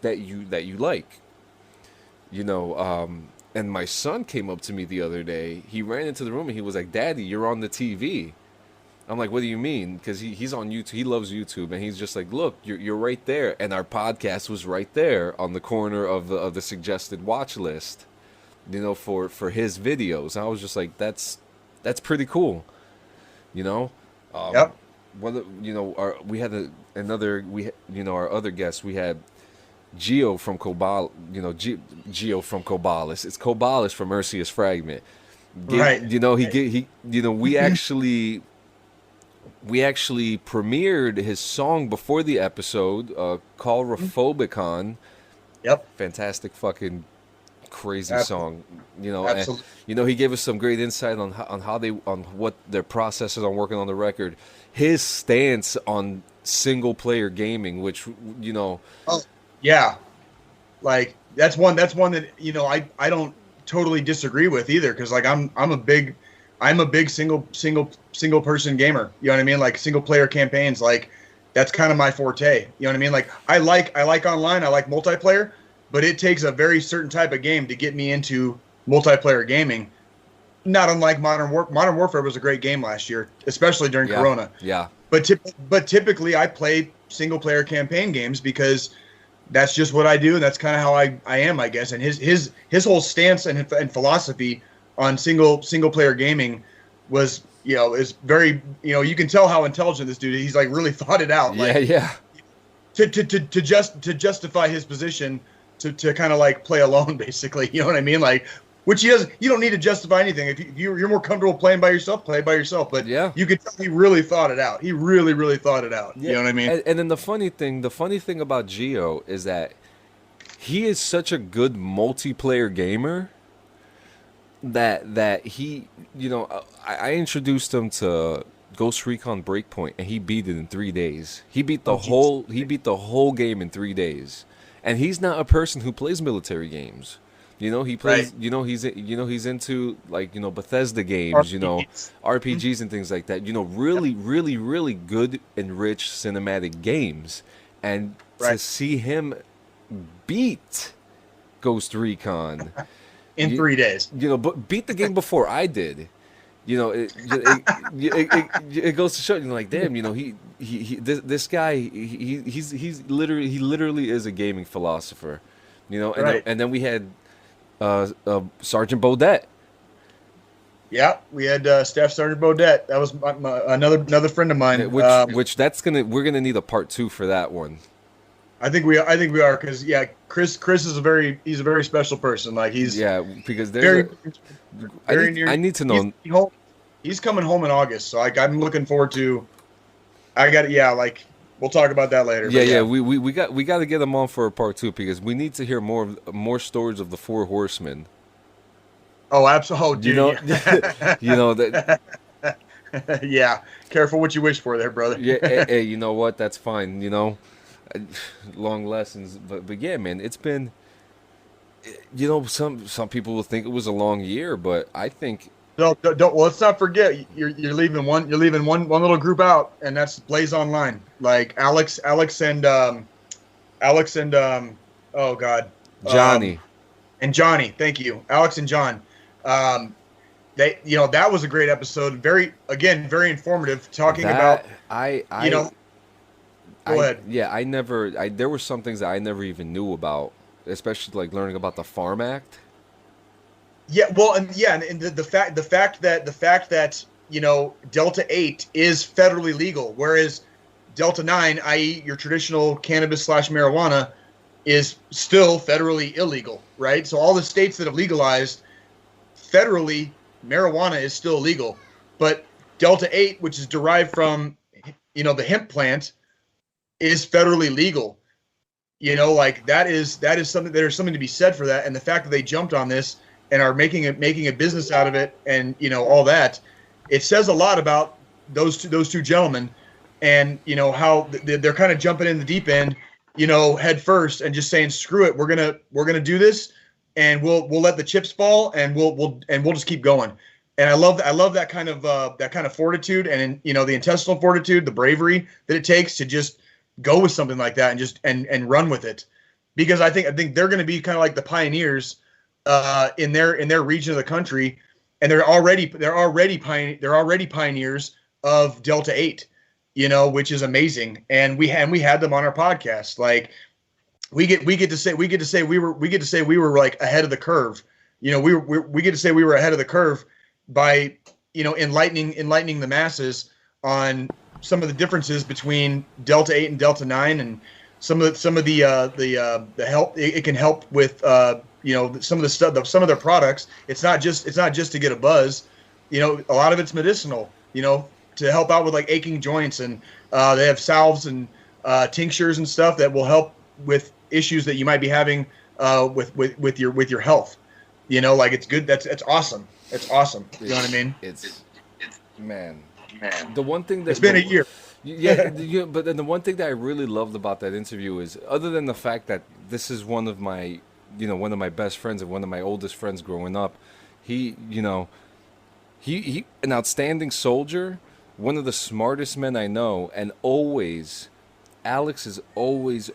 that you like. And my son came up to me the other day. He ran into the room and he was like, "Daddy, you're on the TV." I'm like, "What do you mean?" Because he's on YouTube. He loves YouTube, and he's just like, "Look, you're right there." And our podcast was right there on the corner of the suggested watch list, for his videos. And I was just like, "That's pretty cool," Yep. Our other guests, we had Geo from Cobal, Geo from Cobalis. It's Cobalis from Mercius Fragment. Right. We actually premiered his song before the episode, Callrophobicon. Yep. Fantastic fucking crazy song. Absolutely. And, he gave us some great insight on what their process is on working on the record. His stance on single player gaming, which Oh, yeah. Like that's one that I don't totally disagree with either, because I'm a big single person gamer. You know what I mean? Like single player campaigns. Like that's kind of my forte. You know what I mean? Like I like online, I like multiplayer, but it takes a very certain type of game to get me into multiplayer gaming. Not unlike Modern Warfare was a great game last year, especially during Yeah. Corona. Yeah. But typically I play single player campaign games because that's just what I do, and that's kind of how I am, I guess. And his whole stance and philosophy on single player gaming was, is very, you can tell how intelligent this dude is. He's like really thought it out. Yeah, Like, yeah. to justify his position to kind of like play alone, basically. You know what I mean? Like, which he doesn't. You don't need to justify anything. If you're more comfortable playing by yourself, play by yourself. But Yeah. you could tell he really thought it out. He really, really thought it out. Yeah. You know what I mean? And then the funny thing about Gio is that he is such a good multiplayer gamer that he, I introduced him to Ghost Recon Breakpoint, and he beat it in 3 days. He beat the whole game in 3 days, and he's not a person who plays military games. He plays. Right. He's into like Bethesda games. RPGs. RPGs and things like that. Really, really, really good and rich cinematic games, and to Right. see him beat Ghost Recon In 3 days. but beat the game before I did. It goes to show like, damn, this guy, he's literally is a gaming philosopher, and Right. then we had Sergeant Bodette. Yeah, we had Staff Sergeant Bodette. That was another friend of mine. Which we're gonna need a part 2 for that one. I think we are because Chris is he's a very special person. Like he's Because very, I need to know. He's coming home in August, so I'm looking forward to. We'll talk about that later. Yeah, but we got to get him on for a part 2 because we need to hear more stories of the Four Horsemen. Oh, absolutely. That. Yeah, careful what you wish for, there, brother. Yeah, hey, you know what? That's fine. Long lessons, but yeah, man, it's been. Some people will think it was a long year, but I think. Don't. Well, let's not forget you're leaving one little group out, and that's Blaze Online. Like Alex and oh God, Johnny and Johnny. Thank you, Alex and John. They that was a great episode. Very informative. Talking about Go ahead. Yeah, there were some things that I never even knew about, especially like learning about the Farm Act. Yeah, well, and the fact that Delta 8 is federally legal, whereas Delta 9, i.e., your traditional cannabis / marijuana, is still federally illegal, right? So all the states that have legalized federally, marijuana is still illegal, but Delta 8, which is derived from the hemp plant, is federally legal. Like that is something. There's something to be said for that, and the fact that they jumped on this and are making a business out of it, and all that, it says a lot about those two gentlemen, and how they're kind of jumping in the deep end, head first, and just saying screw it, we're gonna do this, and we'll let the chips fall, and we'll just keep going. And I love that kind of fortitude, and the intestinal fortitude, the bravery that it takes to just go with something like that and just and run with it, because I think they're going to be kind of like the pioneers in their region of the country, and they're already pioneers of Delta 8, which is amazing. And we had them on our podcast. Like we get to say we were like ahead of the curve. We get to say we were ahead of the curve by enlightening the masses on some of the differences between Delta 8 and Delta 9, and some of the help it can help with some of the stuff, some of their products. It's not just to get a buzz. A lot of it's medicinal, to help out with like aching joints, and they have salves and tinctures and stuff that will help with issues that you might be having with your health. Like it's good. It's awesome. It's awesome. You know what I mean? It's man. The one thing that it's been a year. Yeah, but then the one thing that I really loved about that interview is, other than the fact that this is one of my best friends and one of my oldest friends growing up, he an outstanding soldier, one of the smartest men I know, and always Alex is always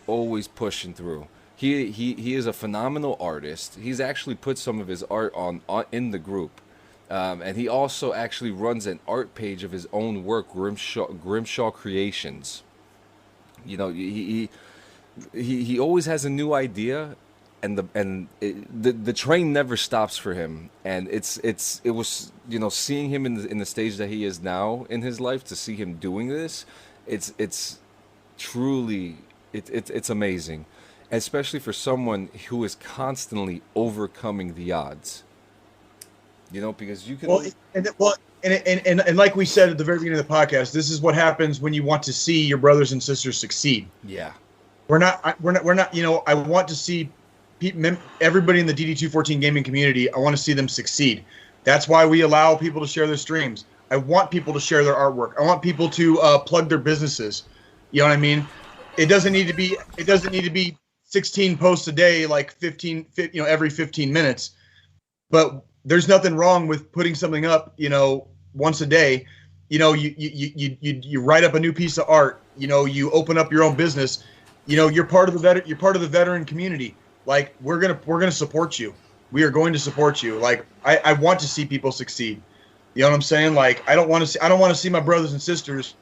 pushing through. He is a phenomenal artist. He's actually put some of his art on in the group, and he also actually runs an art page of his own work, Grimshaw Creations. You know, he always has a new idea, and the train never stops for him. And it was, you know, seeing him in the stage that he is now in his life, to see him doing this, it's truly it's amazing, especially for someone who is constantly overcoming the odds. You know, because you can. And like we said at the very beginning of the podcast, this is what happens when you want to see your brothers and sisters succeed. Yeah. We're not. You know, I want to see everybody in the DD214 gaming community. I want to see them succeed. That's why we allow people to share their streams. I want people to share their artwork. I want people to plug their businesses. You know what I mean? It doesn't need to be 16 posts a day, like 15, you know, every 15 minutes. But there's nothing wrong with putting something up, you know, once a day. You know, you write up a new piece of art. You know, you open up your own business. You know, you're part of the veteran community. Like, we're gonna support you. We are going to support you. Like, I want to see people succeed. You know what I'm saying? Like, I don't want to see my brothers and sisters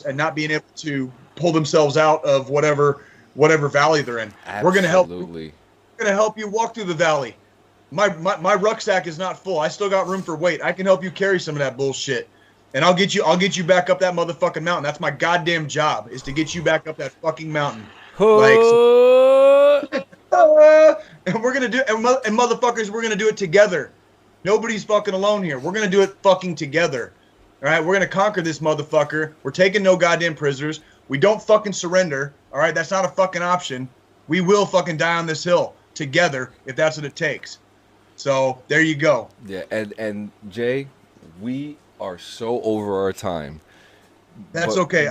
and not being able to pull themselves out of whatever valley they're in. Absolutely. We're gonna help you walk through the valley. My rucksack is not full. I still got room for weight. I can help you carry some of that bullshit. And I'll get you back up that motherfucking mountain. That's my goddamn job, is to get you back up that fucking mountain. Like, and we're gonna do and motherfuckers, we're gonna do it together. Nobody's fucking alone here. We're gonna do it fucking together. All right, we're gonna conquer this motherfucker. We're taking no goddamn prisoners. We don't fucking surrender. All right, that's not a fucking option. We will fucking die on this hill together if that's what it takes. So there you go. Yeah, and Jay, we are so over our time. That's okay.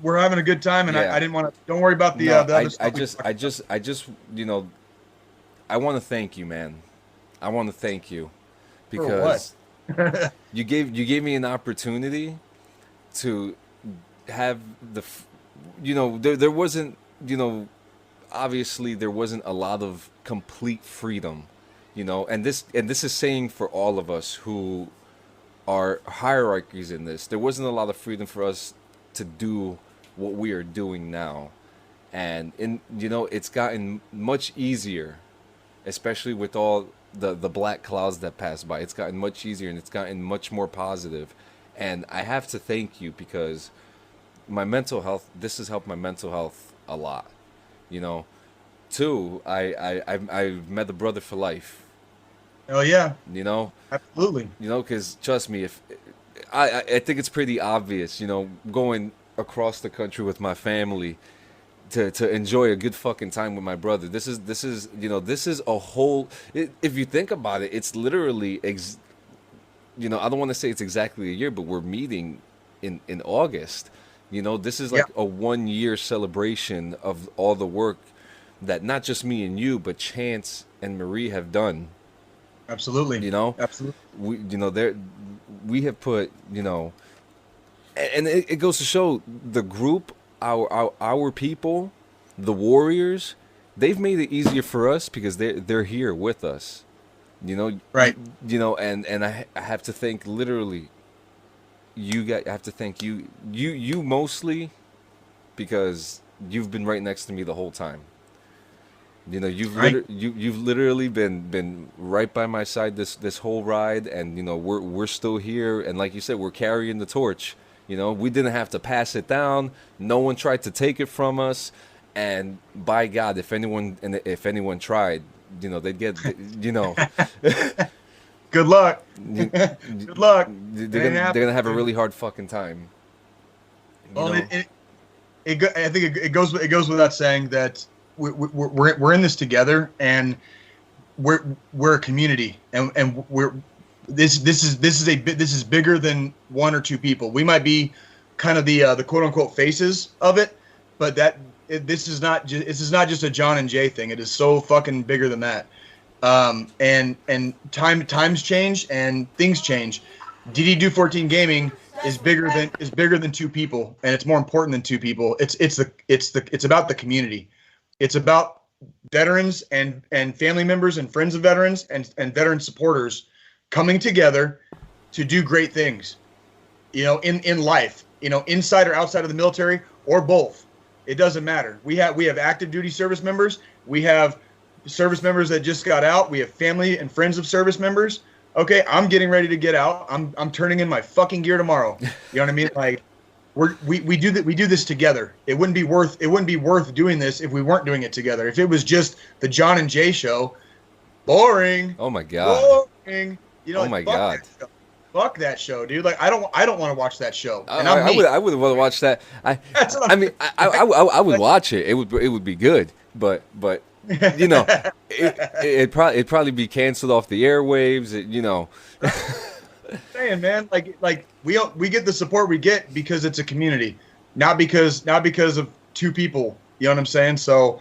We're having a good time, and yeah. I didn't want to. Don't worry about the No, other stuff. I just, you know, I want to thank you, man. I want to thank you because you gave me an opportunity to have you know, there wasn't, you know, obviously there wasn't a lot of complete freedom, you know, and this is saying for all of us who are hierarchies in this. There wasn't a lot of freedom for us to do what we are doing now, and you know, it's gotten much easier, especially with all the black clouds that pass by. It's gotten much easier, and it's gotten much more positive. And I have to thank you, because my mental health, this has helped my mental health a lot, you know. Two, I've met a brother for life. Oh yeah, you know, absolutely. You know, because trust me, if I think it's pretty obvious, you know, going across the country with my family to enjoy a good fucking time with my brother. This is you know, this is a whole. If you think about it, it's literally you know, I don't want to say it's exactly a year, but we're meeting in August. You know, this is like a 1 year celebration of all the work that not just me and you, but Chance and Marie have done. Absolutely. You know, absolutely. We have put, you know, and it goes to show the group, our people, the warriors, they've made it easier for us because they're here with us. You know, right? You know, and I have to thank literally you guys. I have to thank you mostly, because you've been right next to me the whole time. You know, you've literally been right by my side this whole ride, and you know, we're still here, and like you said, we're carrying the torch. You know, we didn't have to pass it down. No one tried to take it from us, and by God, if anyone tried, you know, they'd get, you know. Good luck. Good luck. They're gonna have a really hard fucking time. Well, I think it goes without saying that we're in this together, and we're a community, and this is bigger than one or two people. We might be kind of the quote unquote faces of it, but this is not just a John and Jay thing. It is so fucking bigger than that. And times change and things change. DD214 Gaming is bigger than two people, and it's more important than two people. It's about the community. It's about veterans and family members and friends of veterans and veteran supporters coming together to do great things, in life, inside or outside of the military or both. It doesn't matter. We have active duty service members. We have service members that just got out. We have family and friends of service members. Okay, I'm getting ready to get out. I'm turning in my fucking gear tomorrow. You know what I mean? Like we do that. We do this together. It wouldn't be worth doing this if we weren't doing it together. If it was just the John and Jay show, boring. Oh my god. Boring. Oh my god. Fuck that show, dude. Like I don't want to watch that show. And I would want to watch that. I would watch it. It would be good, but it'd probably be canceled off the airwaves. Saying, man, like we get the support we get because it's a community, not because of two people. You know what I'm saying? So,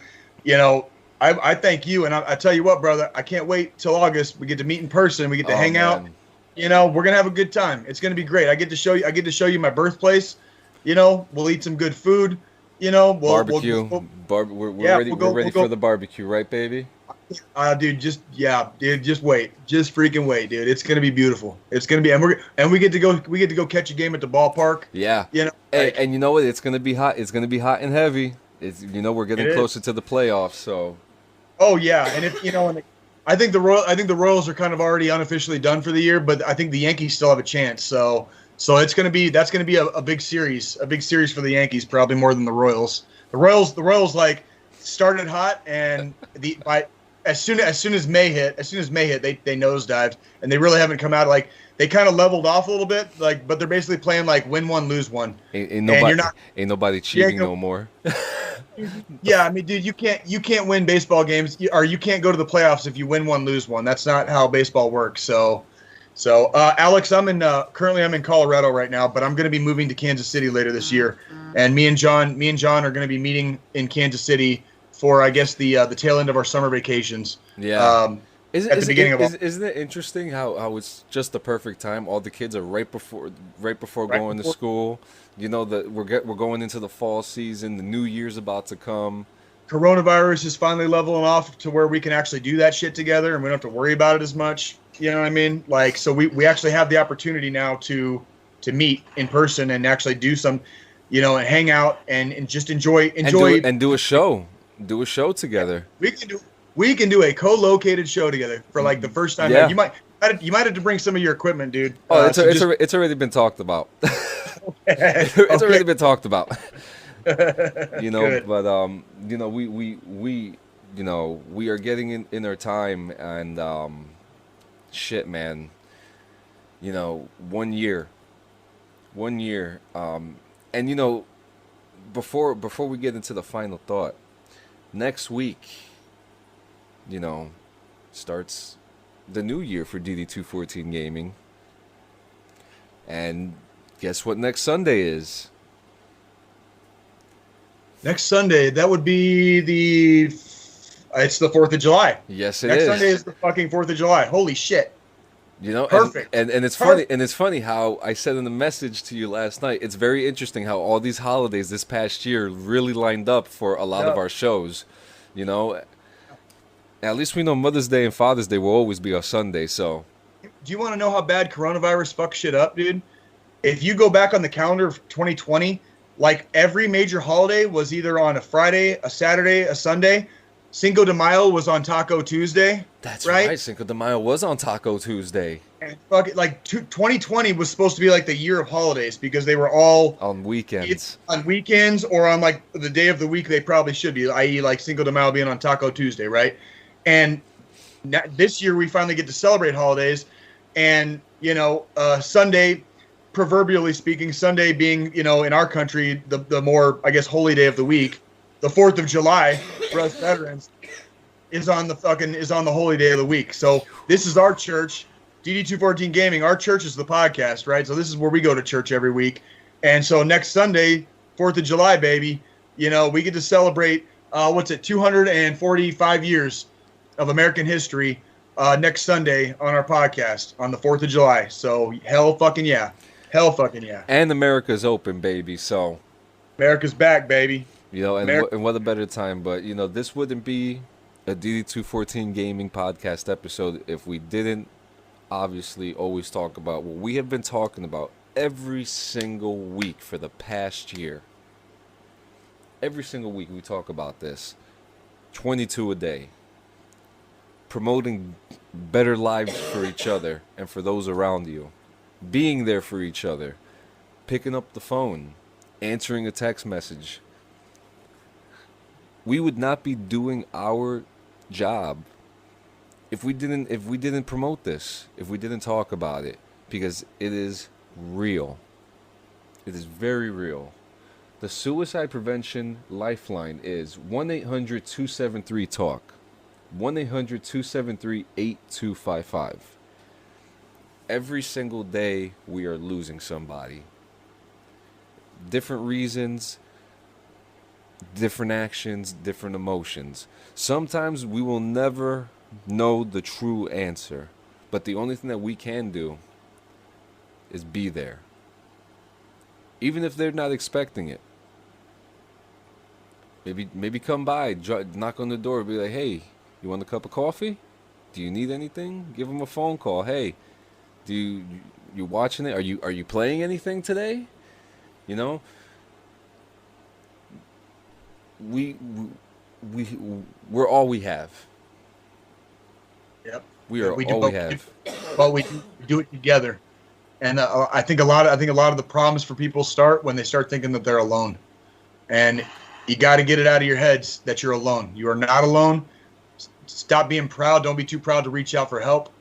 I thank you, and I tell you what, brother, I can't wait till August. We get to meet in person. We get to hang out. We're gonna have a good time. It's gonna be great. I get to show you my birthplace. We'll eat some good food. Barbecue. We're ready for the barbecue, right, baby? Dude, just wait. Just freaking wait, dude. It's gonna be beautiful. It's gonna be, and we get to go catch a game at the ballpark. Yeah. And you know what? It's gonna be hot. It's gonna be hot and heavy. We're getting closer to the playoffs, so. Oh yeah, and I think the Royals are kind of already unofficially done for the year, but I think the Yankees still have a chance. So that's going to be a big series for the Yankees, probably more than the Royals. The Royals like started hot, and as soon as May hit, they nosedived, and they really haven't come out. Like they kind of leveled off a little bit, but they're basically playing like win one, lose one. Ain't nobody cheating no more. Yeah, I mean, dude, you can't win baseball games, or you can't go to the playoffs if you win one, lose one. That's not how baseball works. So, Alex, I'm in Colorado right now, but I'm going to be moving to Kansas City later this year, and me and John are going to be meeting in Kansas City for, I guess, the tail end of our summer vacations. Yeah. Isn't it interesting how it's just the perfect time? All the kids are right before going to school. That we're going into the fall season. The new year's about to come. Coronavirus is finally leveling off to where we can actually do that shit together, and we don't have to worry about it as much. You know what I mean? Like, so we actually have the opportunity now to meet in person and actually do some, and hang out and just enjoy and do a show. Do a show together. We can do a co-located show together for like the first time. Yeah. You might have to bring some of your equipment, dude. Oh, it's already been talked about. It's already been talked about. Good. But we are getting in our time, and shit, man. 1 year, and before we get into the final thought, next week, starts the new year for DD214 Gaming. And guess what next Sunday is? Next Sunday, that would be it's the 4th of July. Yes, it is. Next Sunday is the fucking 4th of July. Holy shit. Perfect. And it's funny, and it's funny how I said in the message to you last night, it's very interesting how all these holidays this past year really lined up for a lot of our shows. At least we know Mother's Day and Father's Day will always be our Sunday, so. Do you want to know how bad coronavirus fucks shit up, dude? If you go back on the calendar of 2020, like every major holiday was either on a Friday, a Saturday, a Sunday. Cinco de Mayo was on Taco Tuesday. That's right. Cinco de Mayo was on Taco Tuesday. And 2020 was supposed to be like the year of holidays because they were all on weekends. On weekends or on like the day of the week they probably should be, i.e. like Cinco de Mayo being on Taco Tuesday, right? And this year we finally get to celebrate holidays, and Sunday, proverbially speaking, Sunday being in our country the more, I guess, holy day of the week, the 4th of July for us veterans is on the holy day of the week. So this is our church, DD214 Gaming. Our church is the podcast, right? So this is where we go to church every week, and so next Sunday, 4th of July, baby, we get to celebrate 245 years of American history next Sunday on our podcast on the 4th of July. So hell fucking yeah. Hell fucking yeah. And America's open, baby. So, America's back, baby. and what a better time. But, this wouldn't be a DD214 gaming podcast episode if we didn't obviously always talk about what we have been talking about every single week for the past year. Every single week we talk about this. 22 a day. Promoting better lives for each other and for those around you. Being there for each other. Picking up the phone. Answering a text message. We would not be doing our job if we didn't promote this, if we didn't talk about it, because it is real. It is very real. The suicide prevention lifeline is 1-800-273-TALK. 1-800-273-8255. Every single day we are losing somebody. Different reasons, different actions, different emotions. Sometimes we will never know the true answer, but the only thing that we can do is be there. Even if they're not expecting it. Maybe come by, knock on the door, be like, hey, you want a cup of coffee? Do you need anything? Give them a phone call. Hey, you watching it? Are you playing anything today? We're all we have. Yep. We are all we have. But we do it together. And I think a lot of the problems for people start when they start thinking that they're alone. And you got to get it out of your heads that you're alone. You are not alone. Stop being proud. Don't be too proud to reach out for help.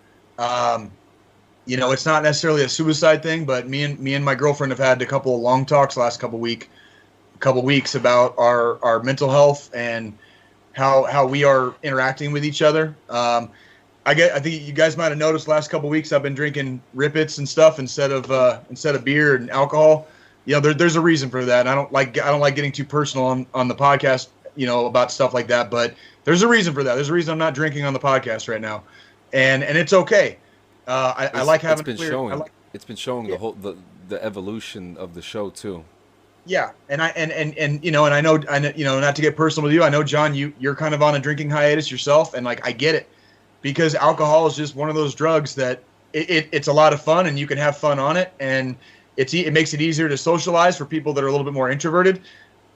It's not necessarily a suicide thing, but me and my girlfriend have had a couple of long talks last couple weeks about our mental health and how we are interacting with each other. I think you guys might have noticed last couple of weeks I've been drinking Rippets and stuff instead of beer and alcohol. There's a reason for that. I don't like getting too personal on the podcast, about stuff like that. But there's a reason for that. There's a reason I'm not drinking on the podcast right now, and it's okay. I like having it's been showing the evolution of the show too. Yeah, and I know not to get personal with you. I know, John, you're kind of on a drinking hiatus yourself, and I get it. Because alcohol is just one of those drugs that it's a lot of fun and you can have fun on it, and it makes it easier to socialize for people that are a little bit more introverted.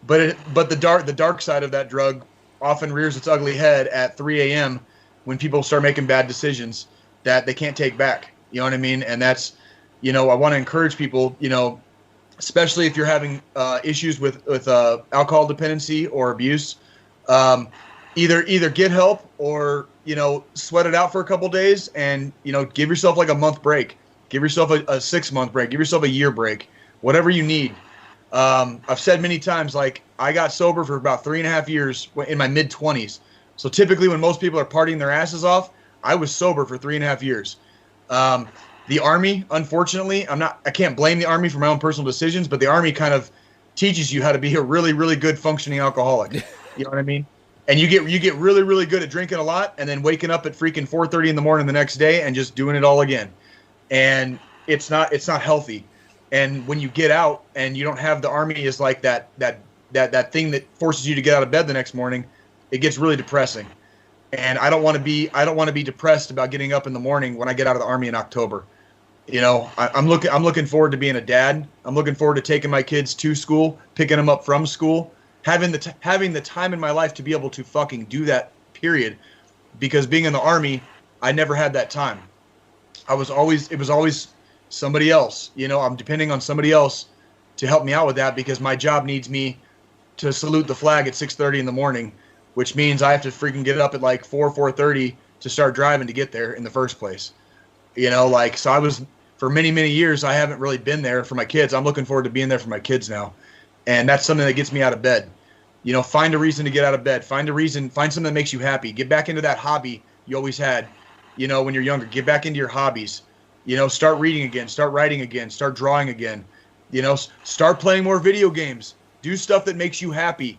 But the dark side of that drug often rears its ugly head at 3 a.m. when people start making bad decisions that they can't take back. You know what I mean? And that's, I want to encourage people, especially if you're having issues with alcohol dependency or abuse, either get help or sweat it out for a couple days and give yourself a month break, give yourself a 6-month break, give yourself a year break, whatever you need. I've said many times, I got sober for about 3.5 years in my mid-20s. So typically when most people are partying their asses off, I was sober for 3.5 years. The Army, unfortunately, I can't blame the Army for my own personal decisions, but the Army kind of teaches you how to be a really, really good functioning alcoholic. You know what I mean? And you get really, really good at drinking a lot and then waking up at freaking 4:30 in the morning the next day and just doing it all again. And it's not healthy. And when you get out and you don't have the Army as that thing that forces you to get out of bed the next morning, it gets really depressing. And I don't want to be depressed about getting up in the morning when I get out of the Army in October. I'm looking forward to being a dad. I'm looking forward to taking my kids to school, picking them up from school. Having the time in my life to be able to fucking do that, period. Because being in the Army, I never had that time. It was always somebody else. I'm depending on somebody else to help me out with that because my job needs me to salute the flag at 6:30 in the morning, which means I have to freaking get up at 4:30 to start driving to get there in the first place. So I was, for many, many years, I haven't really been there for my kids. I'm looking forward to being there for my kids now. And that's something that gets me out of bed. Find a reason to get out of bed. Find something that makes you happy. Get back into that hobby you always had, when you're younger. Get back into your hobbies. Start reading again. Start writing again. Start drawing again. Start playing more video games. Do stuff that makes you happy.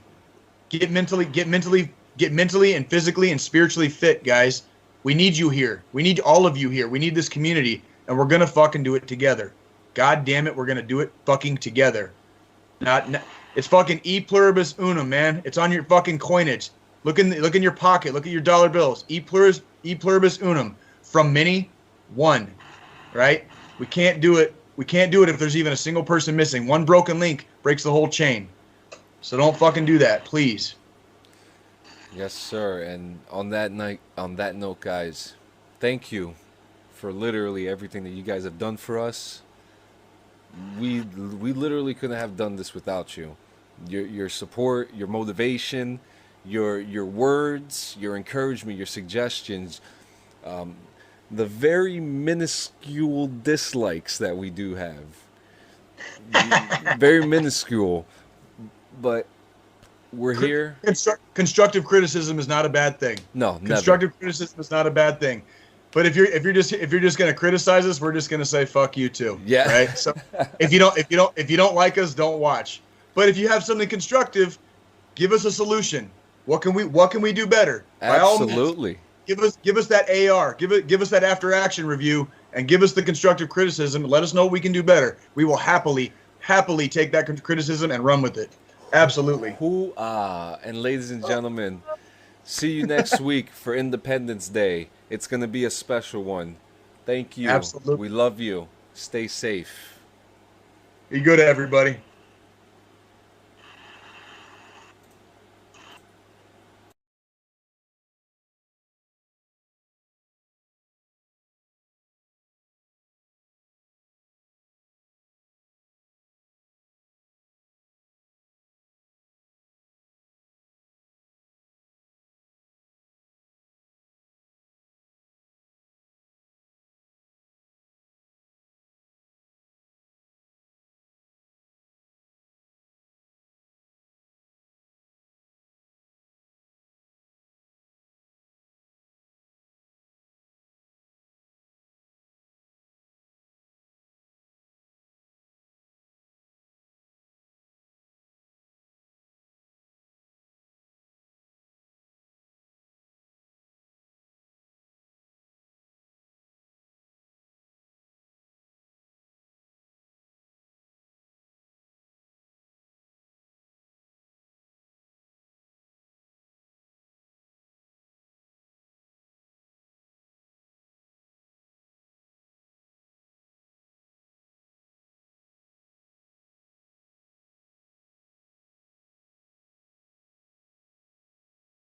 Get mentally and physically and spiritually fit, guys. We need you here. We need all of you here. We need this community, and we're going to fucking do it together. God damn it, we're gonna do it fucking together. Not it's fucking e pluribus unum, man. It's on your fucking coinage. Look in your pocket. Look at your dollar bills. E pluribus unum. From many, one. Right? We can't do it. We can't do it if there's even a single person missing. One broken link breaks the whole chain. So don't fucking do that, please. Yes, sir. And on that note, guys, thank you for literally everything that you guys have done for us. We literally couldn't have done this without you. Your support, your motivation, your words, your encouragement, your suggestions, the very minuscule dislikes that we do have. Very minuscule, but we're here. Constructive criticism is not a bad thing. No, never. Constructive criticism is not a bad thing. But if you're just gonna criticize us, we're just gonna say fuck you too. Yeah. Right. So if you don't like us, don't watch. But if you have something constructive, give us a solution. What can we do better? By all means, Absolutely. give us that AR. Give us that after action review and give us the constructive criticism. Let us know what we can do better. We will happily take that criticism and run with it. Absolutely. Hoo-ah. And ladies and gentlemen, see you next week for Independence Day. It's going to be a special one. Thank you. Absolutely. We love you. Stay safe. Be good, everybody.